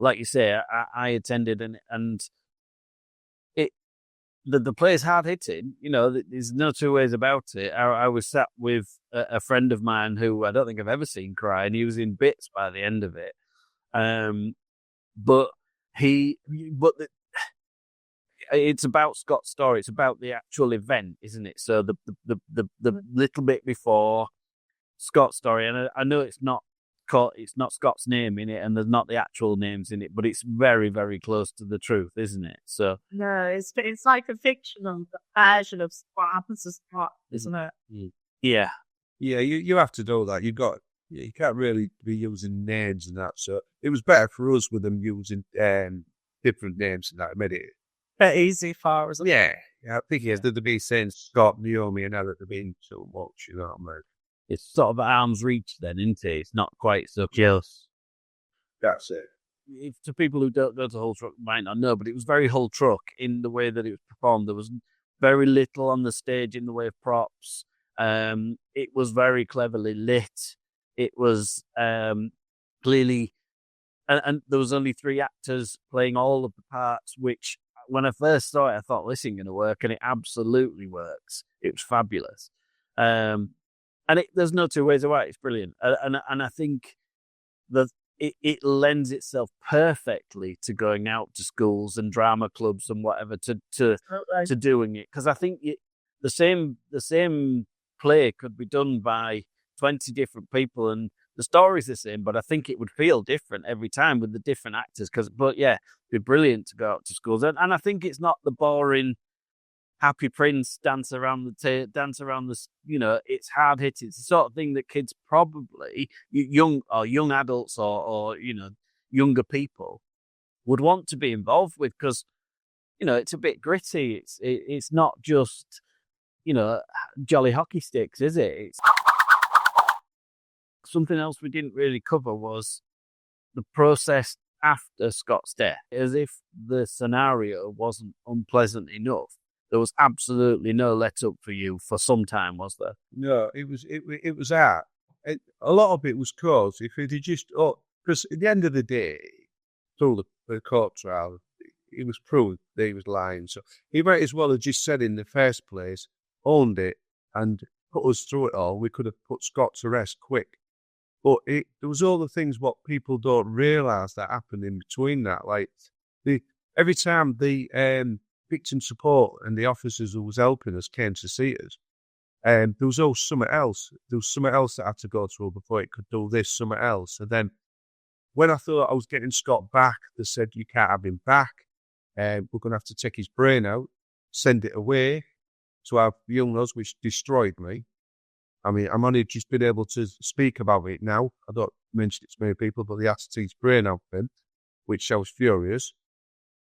like you say, I attended and the play's hard hitting. There's no two ways about it. I was sat with a friend of mine who I don't think I've ever seen cry, and he was in bits by the end of it. It's about Scott's story. It's about the actual event, isn't it? So the little bit before Scott's story, and I know it's not Scott's name in it, and there's not the actual names in it, but it's very, very close to the truth, isn't it? So no, it's like a fictional version of what happens to Scott, isn't it? Yeah. You have to do that. You can't really be using names and that. So it was better for us with them using different names and that. It made it bit easy for us. Yeah, I think he has to be saying Scott, Naomi, and Eric have been so much. You know what I mean? It's sort of at arm's reach then, isn't it? It's not quite so close. That's it. If, to people who don't go to Hull Truck might not know, but it was very Hull Truck in the way that it was performed. There was very little on the stage in the way of props. It was very cleverly lit. It was clearly... And there was only 3 actors playing all of the parts, which when I first saw it, I thought, this ain't going to work, and it absolutely works. It was fabulous. And there's no two ways about it. It's brilliant. And I think that it lends itself perfectly to going out to schools and drama clubs and whatever to doing it. Because I think the same play could be done by 20 different people and the story's the same, but I think it would feel different every time with the different actors. But yeah, it'd be brilliant to go out to schools. And I think it's not the boring Happy Prince dance around the, it's hard hitting. It's the sort of thing that kids probably, young adults or younger people would want to be involved with because, it's a bit gritty. It's not just, jolly hockey sticks, is it? It's something else we didn't really cover was the process after Scott's death. As if the scenario wasn't unpleasant enough, there was absolutely no let up for you for some time, was there? No, it was art. A lot of it was caused if it had just because at the end of the day, through the court trial, it was proved that he was lying. So he might as well have just said in the first place, owned it, and put us through it all. We could have put Scott to rest quick. But there was all the things what people don't realise that happened in between that. Like every time the victim support and the officers who was helping us came to see us, there was always something else. There was something else that I had to go through before it could do this, something else. And then when I thought I was getting Scott back, they said, you can't have him back. We're going to have to take his brain out, send it away to our youngers, which destroyed me. I mean, I'm only just been able to speak about it now. I don't mention it to many people, but they had to take his brain out of him, which I was furious.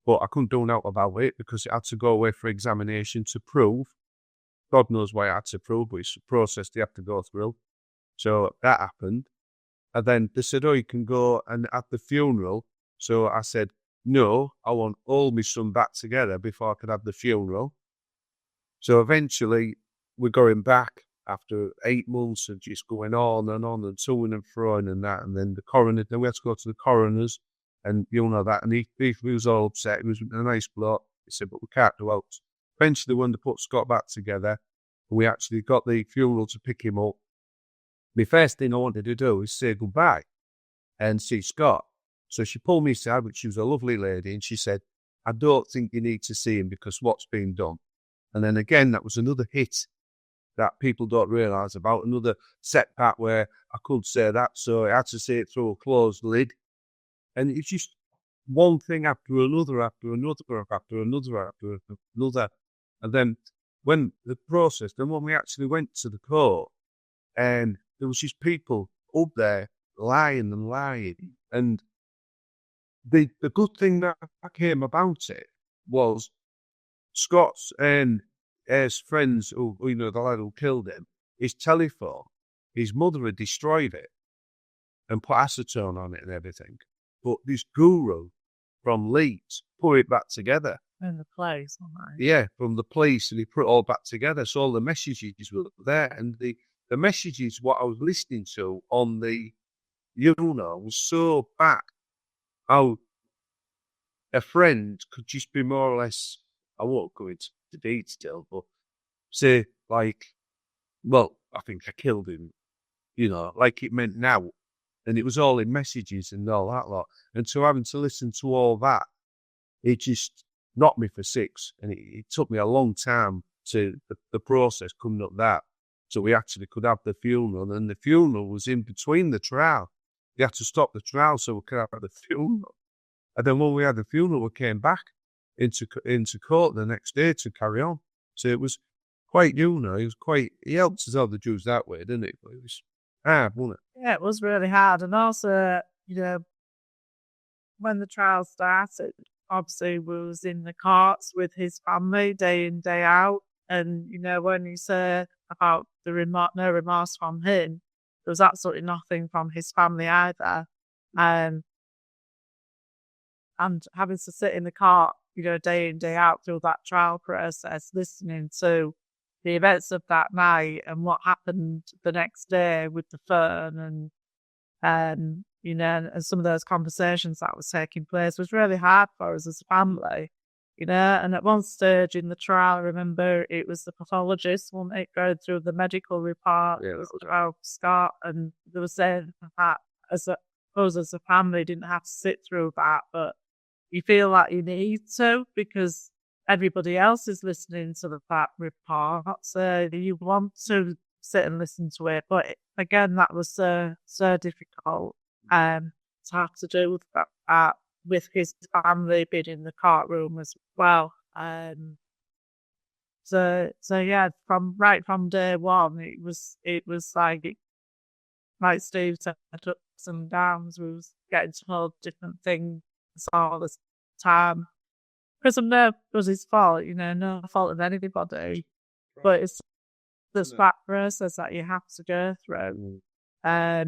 But I couldn't do nothing about it because it had to go away for examination to prove. God knows why I had to prove, but it's a process they have to go through. So that happened. And then they said, you can go and at the funeral. So I said, no, I want all my son back together before I could have the funeral. So eventually we're going back after 8 months of just going on and toing and froing and that. And then the coroner, then we had to go to the coroners and that. And he was all upset. He was a nice bloke. He said, but we can't do out. Eventually, when they put Scott back together, we actually got the funeral to pick him up. The first thing I wanted to do was say goodbye and see Scott. So she pulled me aside, which she was a lovely lady, and she said, I don't think you need to see him because what's been done. And then again, that was another hit that people don't realise about, another setback where I could say that, so I had to say it through a closed lid. And it's just one thing after another, after another, after another, after another. And then when the process, then when we actually went to the court, and there was just people up there lying and lying. And the good thing that came about it was Scott's and his friends, who, the lad who killed him, his telephone, his mother had destroyed it and put acetone on it and everything. But this guru from Leeds put it back together. In the place, yeah, from the police, and he put it all back together. So all the messages were there, and the messages what I was listening to on the was so back. How a friend could just be more or less, I won't go into the detail, but say like, well, I think I killed him, like it meant now. And it was all in messages and all that lot. And so having to listen to all that, it just knocked me for six. And it took me a long time to the process coming up that. So we actually could have the funeral. And the funeral was in between the trial. They had to stop the trial so we could have the funeral. And then when we had the funeral, we came back into court the next day to carry on. So it was quite, he helped us out the Jews that way, didn't it? But it was hard, wasn't it? Yeah, it was really hard. And also, when the trial started, obviously we was in the courts with his family day in, day out. And, when you say about the no remorse from him, there was absolutely nothing from his family either. And having to sit in the court, day in, day out through that trial process, listening to the events of that night and what happened the next day with the phone and and some of those conversations that was taking place was really hard for us as a family. you know. And at one stage in the trial, I remember it was the pathologist, wasn't it, going through the medical report about Scott, and they were saying that as a family didn't have to sit through that, but you feel like you need to because everybody else is listening to that report, so you want to sit and listen to it. But again, that was so difficult to have to do with that with his family being in the courtroom as well. So yeah, from day one, it was like Steve said, ups and downs. We was getting told different things all the time. Because of no, it was his fault, you know, no fault of anybody. But it's this back process that you have to go through. But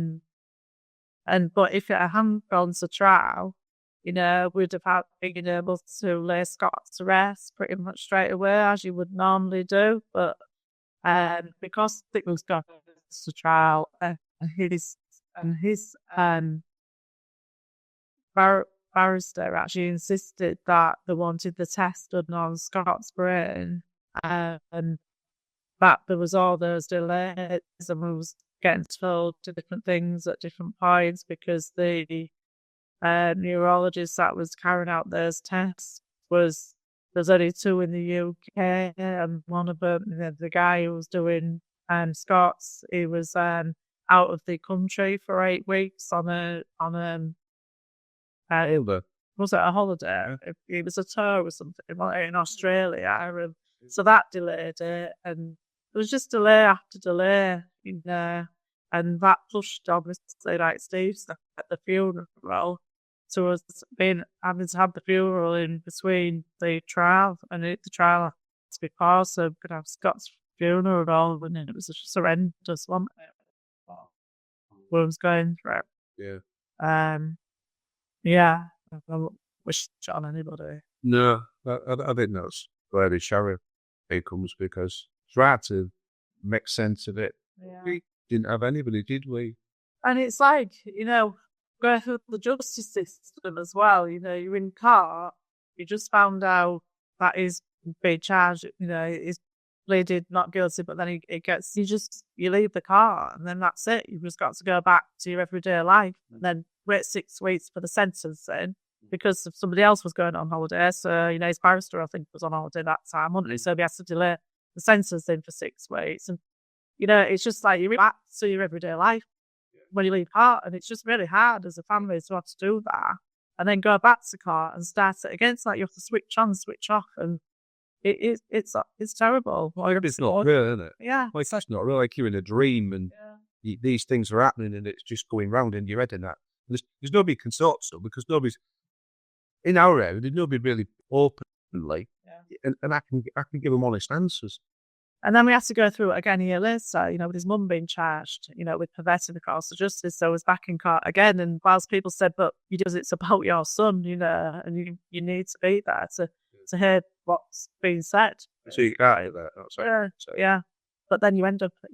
if it hadn't gone to trial, you know, we'd have been able to lay Scott to rest pretty much straight away, as you would normally do. But because it was going to trial, his barrister actually insisted that they wanted the test done on Scott's brain, and that there was all those delays, and we was getting told to different things at different points because the neurologist that was carrying out those tests there's only 2 in the UK, and one of them, the guy who was doing Scott's, he was out of the country for 8 weeks on a was it a holiday? It was a tour or something in Australia, and so that delayed it, and there was just delay after delay, you know, and that pushed, obviously, like Steve said, at the funeral, to us having to have the funeral in between the trial, and the trial had to be paused so we could have Scott's funeral, and it was just horrendous, wasn't it? What I was going through. Yeah. Yeah, I don't wish it on anybody. No, I think that's where the sheriff comes, because it's hard to make sense of it. Yeah. We didn't have anybody, did we? And it's like, you know, going through the justice system as well. You know, you're in court, you just found out that he's being charged, you know, he's pleaded not guilty, but then you leave the court, and then that's it. You've just got to go back to your everyday life, and then wait 6 weeks for the sentencing because somebody else was going on holiday. So, you know, his barrister, I think, was on holiday that time, wasn't he? So he has to delay the sentencing for 6 weeks. And, you know, it's just like you're back to your everyday life when you leave court. And it's just really hard as a family to have to do that and then go back to court and start it again. It's like you have to switch on, switch off. And it's terrible. Well, it's not real, isn't it? Yeah. Well, it's not real. Like you're in a dream and these things are happening and it's just going round in your head and that. There's nobody can sort so because nobody's in our area. There's nobody really openly, and I can give them honest answers. And then we had to go through it again a year later, you know, with his mum being charged, you know, with perverting the course of justice. So I was back in court again, and whilst people said, "But it's about your son," you know, and you need to be there to hear what's being said. So you can't hear that. That's right. Yeah. But then you're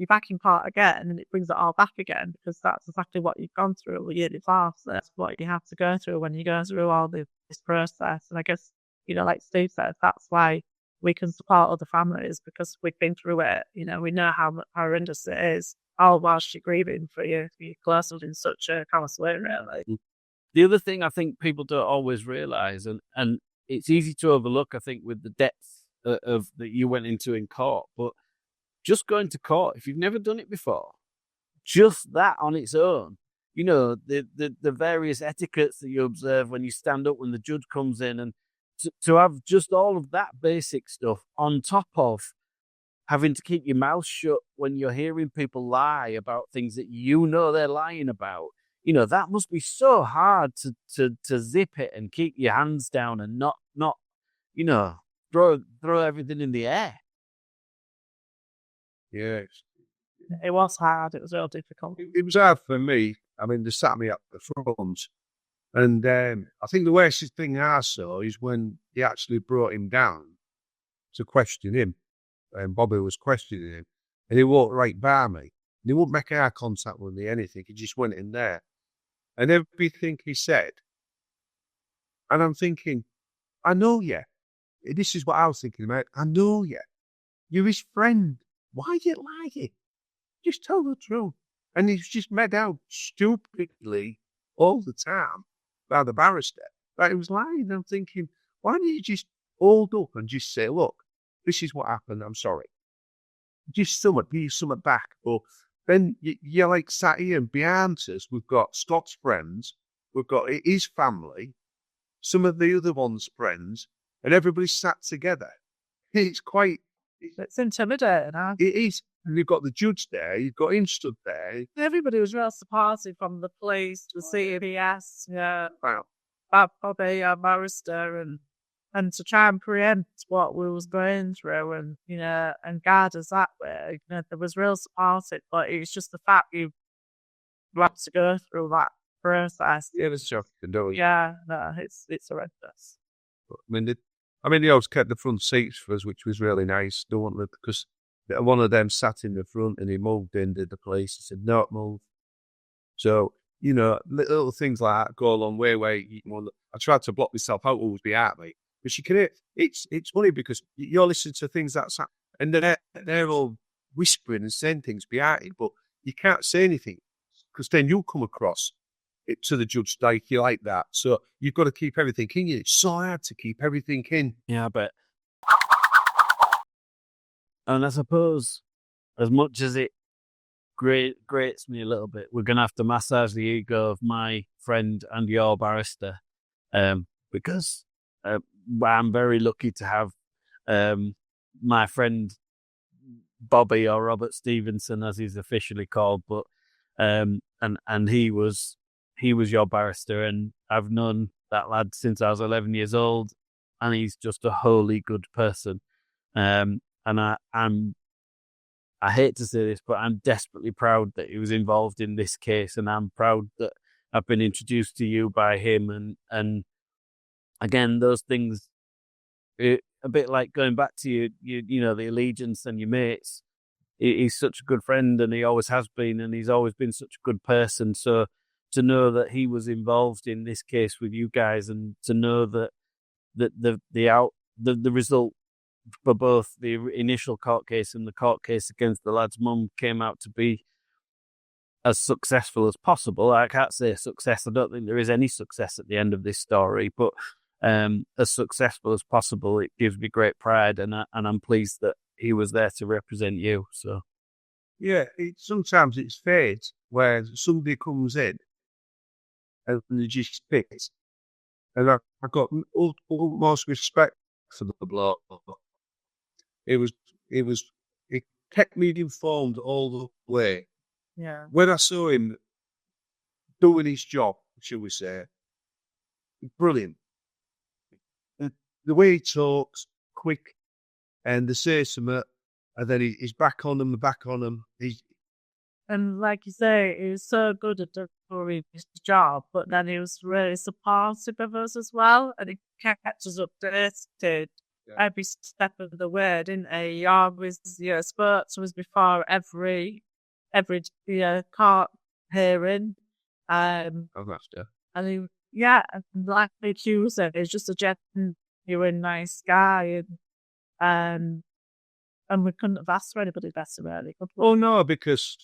back in court again, and it brings it all back again because that's exactly what you've gone through a year before. So that's what you have to go through when you go through all this process. And I guess, you know, like Steve said, that's why we can support other families because we've been through it. You know, we know how horrendous it is, all whilst you're grieving for your close ones in such a callous way, really. The other thing I think people don't always realise, and it's easy to overlook, I think, with the depth of that you went into in court, but just going to court, if you've never done it before, just that on its own, you know, the various etiquettes that you observe when you stand up, when the judge comes in, and to have just all of that basic stuff on top of having to keep your mouth shut when you're hearing people lie about things that you know they're lying about, you know, that must be so hard to zip it and keep your hands down and not you know, throw everything in the air. Yes. It was hard. It was real difficult. It was hard for me. I mean, they sat me up the front. And I think the worst thing I saw is when they actually brought him down to question him. And Bobby was questioning him. And he walked right by me. And he wouldn't make eye contact with me, anything. He just went in there. And everything he said. And I'm thinking, I know you. this is what I was thinking about. I know you. You're his friend. Why do you like it? Just tell the truth. And he's just made out stupidly all the time by the barrister. But he was lying. I'm thinking, why don't you just hold up and just say, look, this is what happened. I'm sorry. Just give you something back. But then you're like sat here and behind us, we've got Scott's friends, we've got his family, some of the other ones' friends, and everybody sat together. It's quite... It's intimidating, huh? It is. And you've got the judge there, you've got him stood there. Everybody was real supportive, from the police to CBS, Wow. Bobby, our barrister, and to try and preempt what we was going through, and and guard us that way. There was real supportive, but it was just the fact you had to go through that process. Yeah, it's shocking, don't you? Yeah, no, it's horrendous. I mean, they always kept the front seats for us, which was really nice, don't they? Because one of them sat in the front and he moved into the place. He said, "No, move." So, little things like that go a long way. I tried to block myself out always behind me. But you can hear, it's funny because you're listening to things that's happening, and they're all whispering and saying things behind you, but you can't say anything because then you'll come across it to the judge like you like that. So you've got to keep everything in you. It's so hard to keep everything in. Yeah, but and I suppose as much as it grates me a little bit, we're going to have to massage the ego of my friend and your barrister, because I'm very lucky to have my friend Bobby, or Robert Stevenson as he's officially called, but and he was your barrister, and I've known that lad since I was 11 years old, and he's just a wholly good person. And I hate to say this, but I'm desperately proud that he was involved in this case, and I'm proud that I've been introduced to you by him. And again, those things, a bit like going back to the allegiance and your mates. He's such a good friend, and he always has been, and he's always been such a good person. So to know that he was involved in this case with you guys, and to know that the result for both the initial court case and the court case against the lad's mum came out to be as successful as possible. I can't say success. I don't think there is any success at the end of this story, but as successful as possible, it gives me great pride, and I'm pleased that he was there to represent you. So, yeah, sometimes it's fate where somebody comes in and they just spit, and I got utmost respect for the bloke. It kept me informed all the way. Yeah. When I saw him doing his job, shall we say, brilliant. The way he talks, quick, and they say something, and then he's back on them. And like you say, he was so good at doing his job, but then he was really supportive of us as well, and he kept us updated every step of the way, didn't he? He always spoke to us before every court hearing. And he, like you said, he's just a genuine nice guy, and we couldn't have asked for anybody better, really. Oh no, because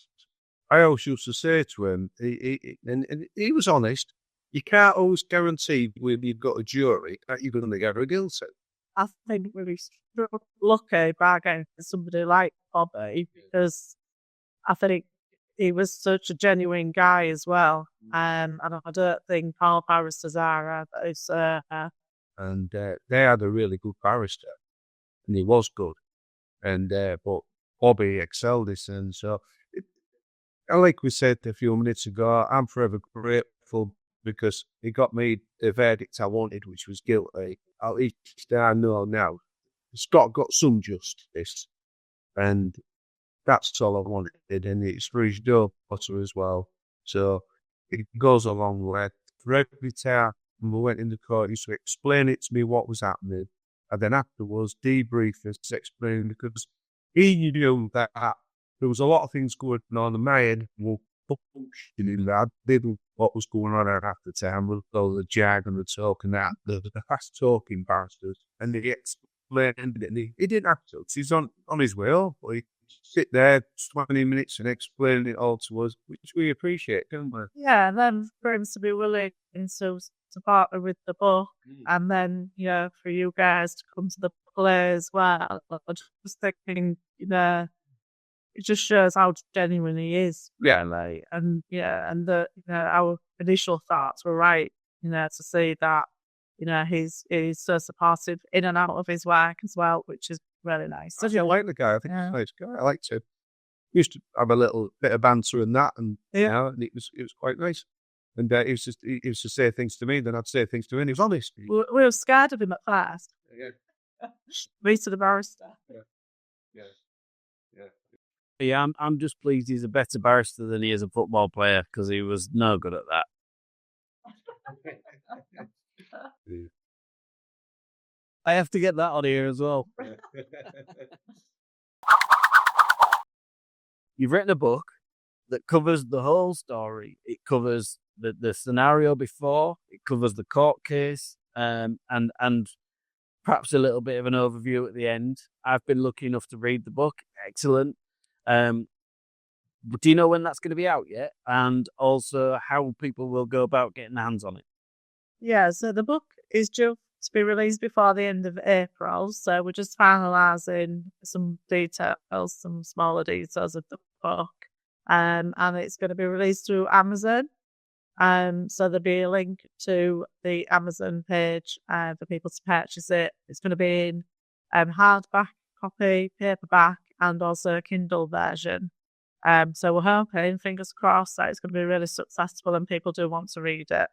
I always used to say to him, he was honest. You can't always guarantee when you've got a jury that you're going to get a guilty. I think we were lucky by getting somebody like Bobby, because I think he was such a genuine guy as well. And I don't think all barristers are. And they had a really good barrister, and he was good. And but Bobby excelled this, and so like we said a few minutes ago, I'm forever grateful because he got me the verdict I wanted, which was guilty. At least I know now. Scott got some justice, and that's all I wanted, and it's for his daughter as well. So it goes a long way. For every time we went in the court, he used to explain it to me what was happening, and then afterwards debrief us, explain, because he knew that there was a lot of things going on in my head. Well, functioning, I didn't what was going on at the time with all the jag and the talk and that, the fast talking barristers, and they explain it, and he didn't have to. He's on his way home, but he sit there 20 minutes and explain it all to us, which we appreciate, don't we? Yeah, and then for him to be willing to partner with the book, and then, for you guys to come to the play as well. I just thinking, it just shows how genuine he is, really. And and our initial thoughts were right, to see that, he's so supportive in and out of his work as well, which is really nice. I like the guy. I think he's a nice guy. I liked him. We used to have a little bit of banter and that, and and it was quite nice. And he used to say things to me, then I'd say things to him. He was honest. We were scared of him at first. Yeah. Me to the barrister. Yeah, I'm just pleased he's a better barrister than he is a football player, because he was no good at that. I have to get that on here as well. You've written a book that covers the whole story. It covers the scenario before, it covers the court case, and perhaps a little bit of an overview at the end. I've been lucky enough to read the book. Excellent. But do you know when that's going to be out yet? And also how people will go about getting their hands on it? Yeah, so the book is due to be released before the end of April. So we're just finalising some details, some smaller details of the book. And it's going to be released through Amazon. So there'll be a link to the Amazon page for people to purchase it. It's going to be in hardback copy, paperback, and also a Kindle version. So we're hoping, fingers crossed, that it's going to be really successful and people do want to read it.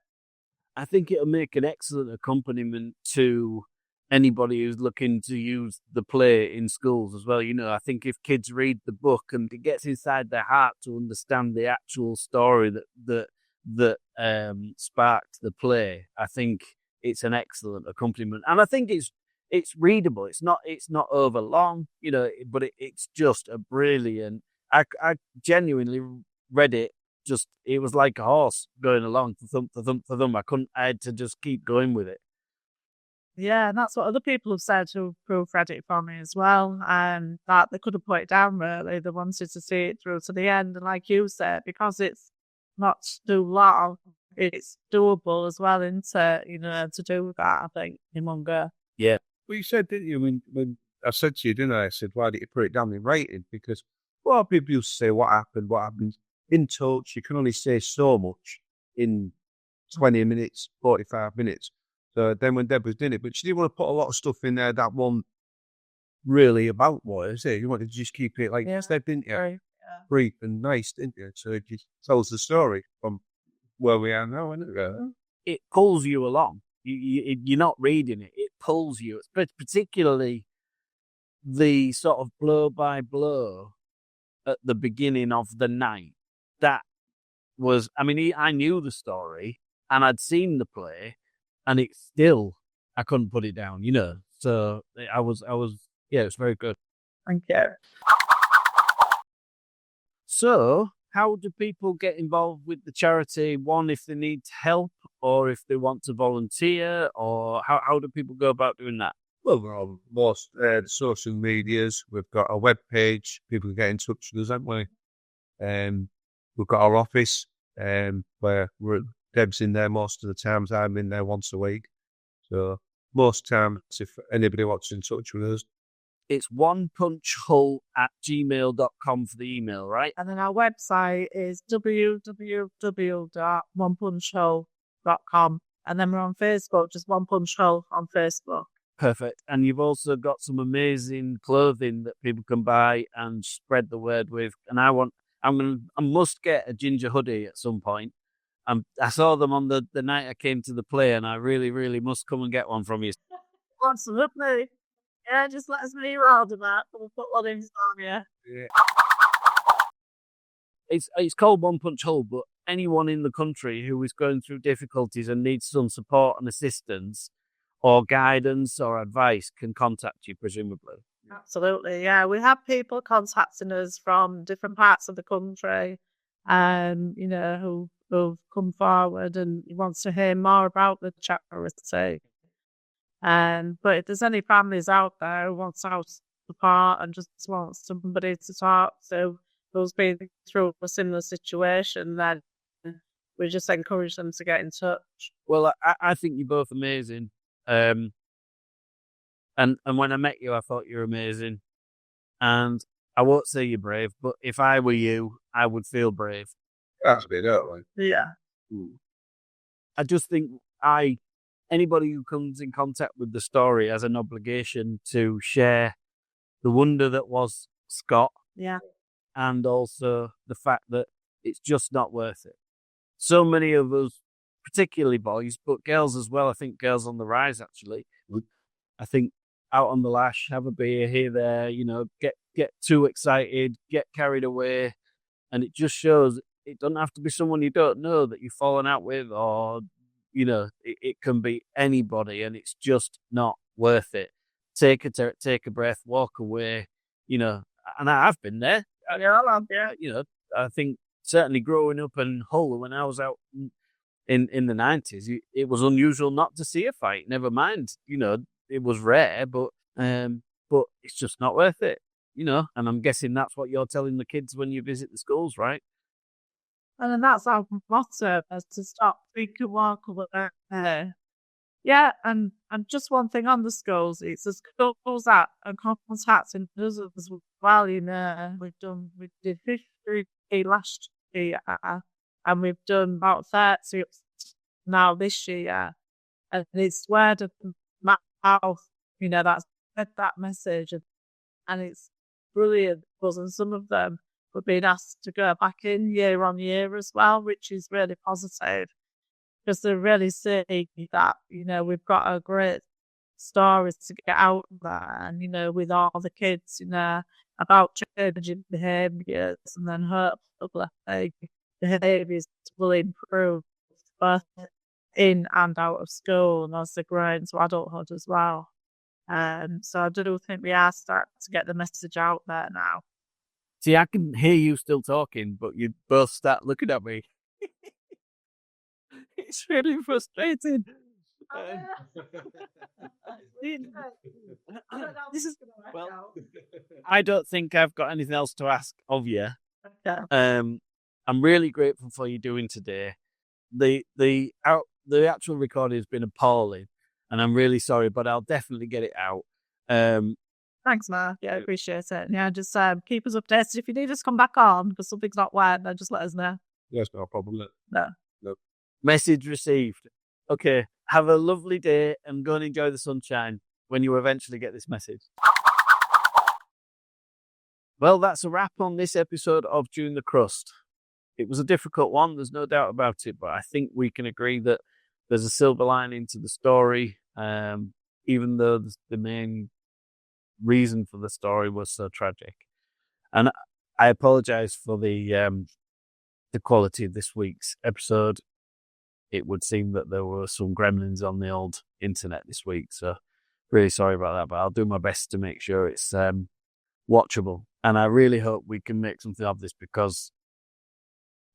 I think it'll make an excellent accompaniment to anybody who's looking to use the play in schools as well. I think if kids read the book and it gets inside their heart to understand the actual story that sparked the play, I think it's an excellent accompaniment. And I think it's readable. It's not over long, but it's just a brilliant. I genuinely read it. It was like a horse going along, thump, thump, thump. I had to just keep going with it. Yeah, and that's what other people have said who proofread it for me as well. That they couldn't put it down really. They wanted to see it through to the end. And like you said, because it's not too long, it's doable as well, isn't it? To do that, I think, in one go. Yeah. Well, you said, didn't you, when I said to you, didn't I? I said, why did you put it down in writing? Because a lot of people used to say what happened. In touch, you can only say so much in 20 minutes, 45 minutes. So then when Deb was doing it, but she didn't want to put a lot of stuff in there that wasn't really about what is it. You wanted to just keep it like you said, didn't you? Right. Brief and nice, didn't you? So it just tells the story from where we are now, isn't it? It pulls you along. You're not reading it. It pulls you. Particularly the sort of blow by blow at the beginning of the night. That was, I knew the story and I'd seen the play, and it still, I couldn't put it down, So I was, it was very good. Thank you. So, how do people get involved with the charity? One, if they need help, or if they want to volunteer, or how do people go about doing that? Well, we're on most social medias. We've got a web page. People can get in touch with us, haven't we? We've got our office where Deb's in there most of the times. I'm in there once a week. So most times, if anybody wants in touch with us, It's onepunchhull@gmail.com for the email, right? And then our website is www.onepunchhull.com. And then we're on Facebook, just One Punch Hull on Facebook. Perfect. And you've also got some amazing clothing that people can buy and spread the word with. And I must get a ginger hoodie at some point. I saw them on the night I came to the play, and I really, really must come and get one from you. Absolutely. Yeah, just let us know you're older, Matt. We'll put one in for you. yeah. It's called One Punch Hull, but anyone in the country who is going through difficulties and needs some support and assistance or guidance or advice can contact you, presumably. Absolutely, yeah. We have people contacting us from different parts of the country, who've come forward and wants to hear more about the charity. But if there's any families out there who want out apart and just want somebody to talk to who's been through a similar situation, then we just encourage them to get in touch. Well, I think you're both amazing. And when I met you, I thought you were amazing. And I won't say you're brave, but if I were you, I would feel brave. That's a bit early. Yeah. I just think anybody who comes in contact with the story has an obligation to share the wonder that was Scott. Yeah. And also the fact that it's just not worth it. So many of us, particularly boys, but girls as well. I think girls on the rise, actually. I think out on the lash, have a beer here, there, get too excited, get carried away. And it just shows it doesn't have to be someone you don't know that you've fallen out with, or, it can be anybody, and it's just not worth it. Take a breath, walk away, and I've been there. I think certainly growing up in Hull, when I was out in the 90s, it was unusual not to see a fight. Never mind, it was rare, but it's just not worth it, and I'm guessing that's what you're telling the kids when you visit the schools, right? And then that's our motto, is to stop, think and walk away. Yeah, and just one thing on the schools, it's the schools that are contacting us as well. We did 53 last year, and we've done about 30 now this year, and it's word of mouth, that's that message, and it's brilliant. And some of them were being asked to go back in year on year as well, which is really positive. Because they're really seeing that, we've got a great stories to get out there, and, with all the kids, about changing behaviours, and then hopefully behaviours will improve both in and out of school and as they grow into adulthood as well. So I do think we are starting to get the message out there now. See, I can hear you still talking, but you both start looking at me. It's really frustrating. This is going to work out. I don't think I've got anything else to ask of you. Okay. I'm really grateful for you doing today. The actual recording has been appalling, and I'm really sorry, but I'll definitely get it out. Thanks, Mark. Yeah, I appreciate it. Yeah, just keep us updated. If you need us to come back on because something's not working, then just let us know. Yes, no problem. No. Message received. Okay, have a lovely day and go and enjoy the sunshine when you eventually get this message. Well, that's a wrap on this episode of June the Crust. It was a difficult one, there's no doubt about it, but I think we can agree that there's a silver lining to the story, even though the main reason for the story was so tragic. And I apologize for the quality of this week's episode. It would seem that there were some gremlins on the old internet this week, so really sorry about that, but I'll do my best to make sure it's watchable. And I really hope we can make something of this, because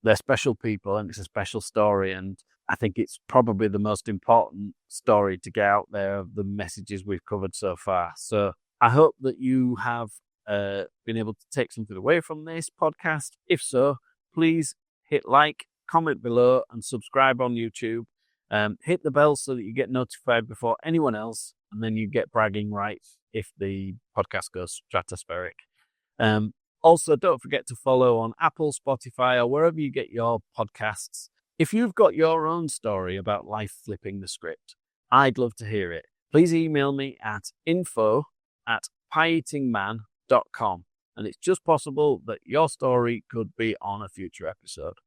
they're special people and it's a special story, and I think it's probably the most important story to get out there of the messages we've covered so far. So I hope that you have been able to take something away from this podcast. If so, please hit like, comment below, and subscribe on YouTube. Hit the bell so that you get notified before anyone else, and then you get bragging rights if the podcast goes stratospheric. Also, don't forget to follow on Apple, Spotify, or wherever you get your podcasts. If you've got your own story about life flipping the script, I'd love to hear it. Please email me at info@pieeatingman.com, and it's just possible that your story could be on a future episode.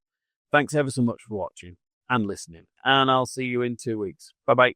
Thanks ever so much for watching and listening, and I'll see you in 2 weeks. Bye-bye.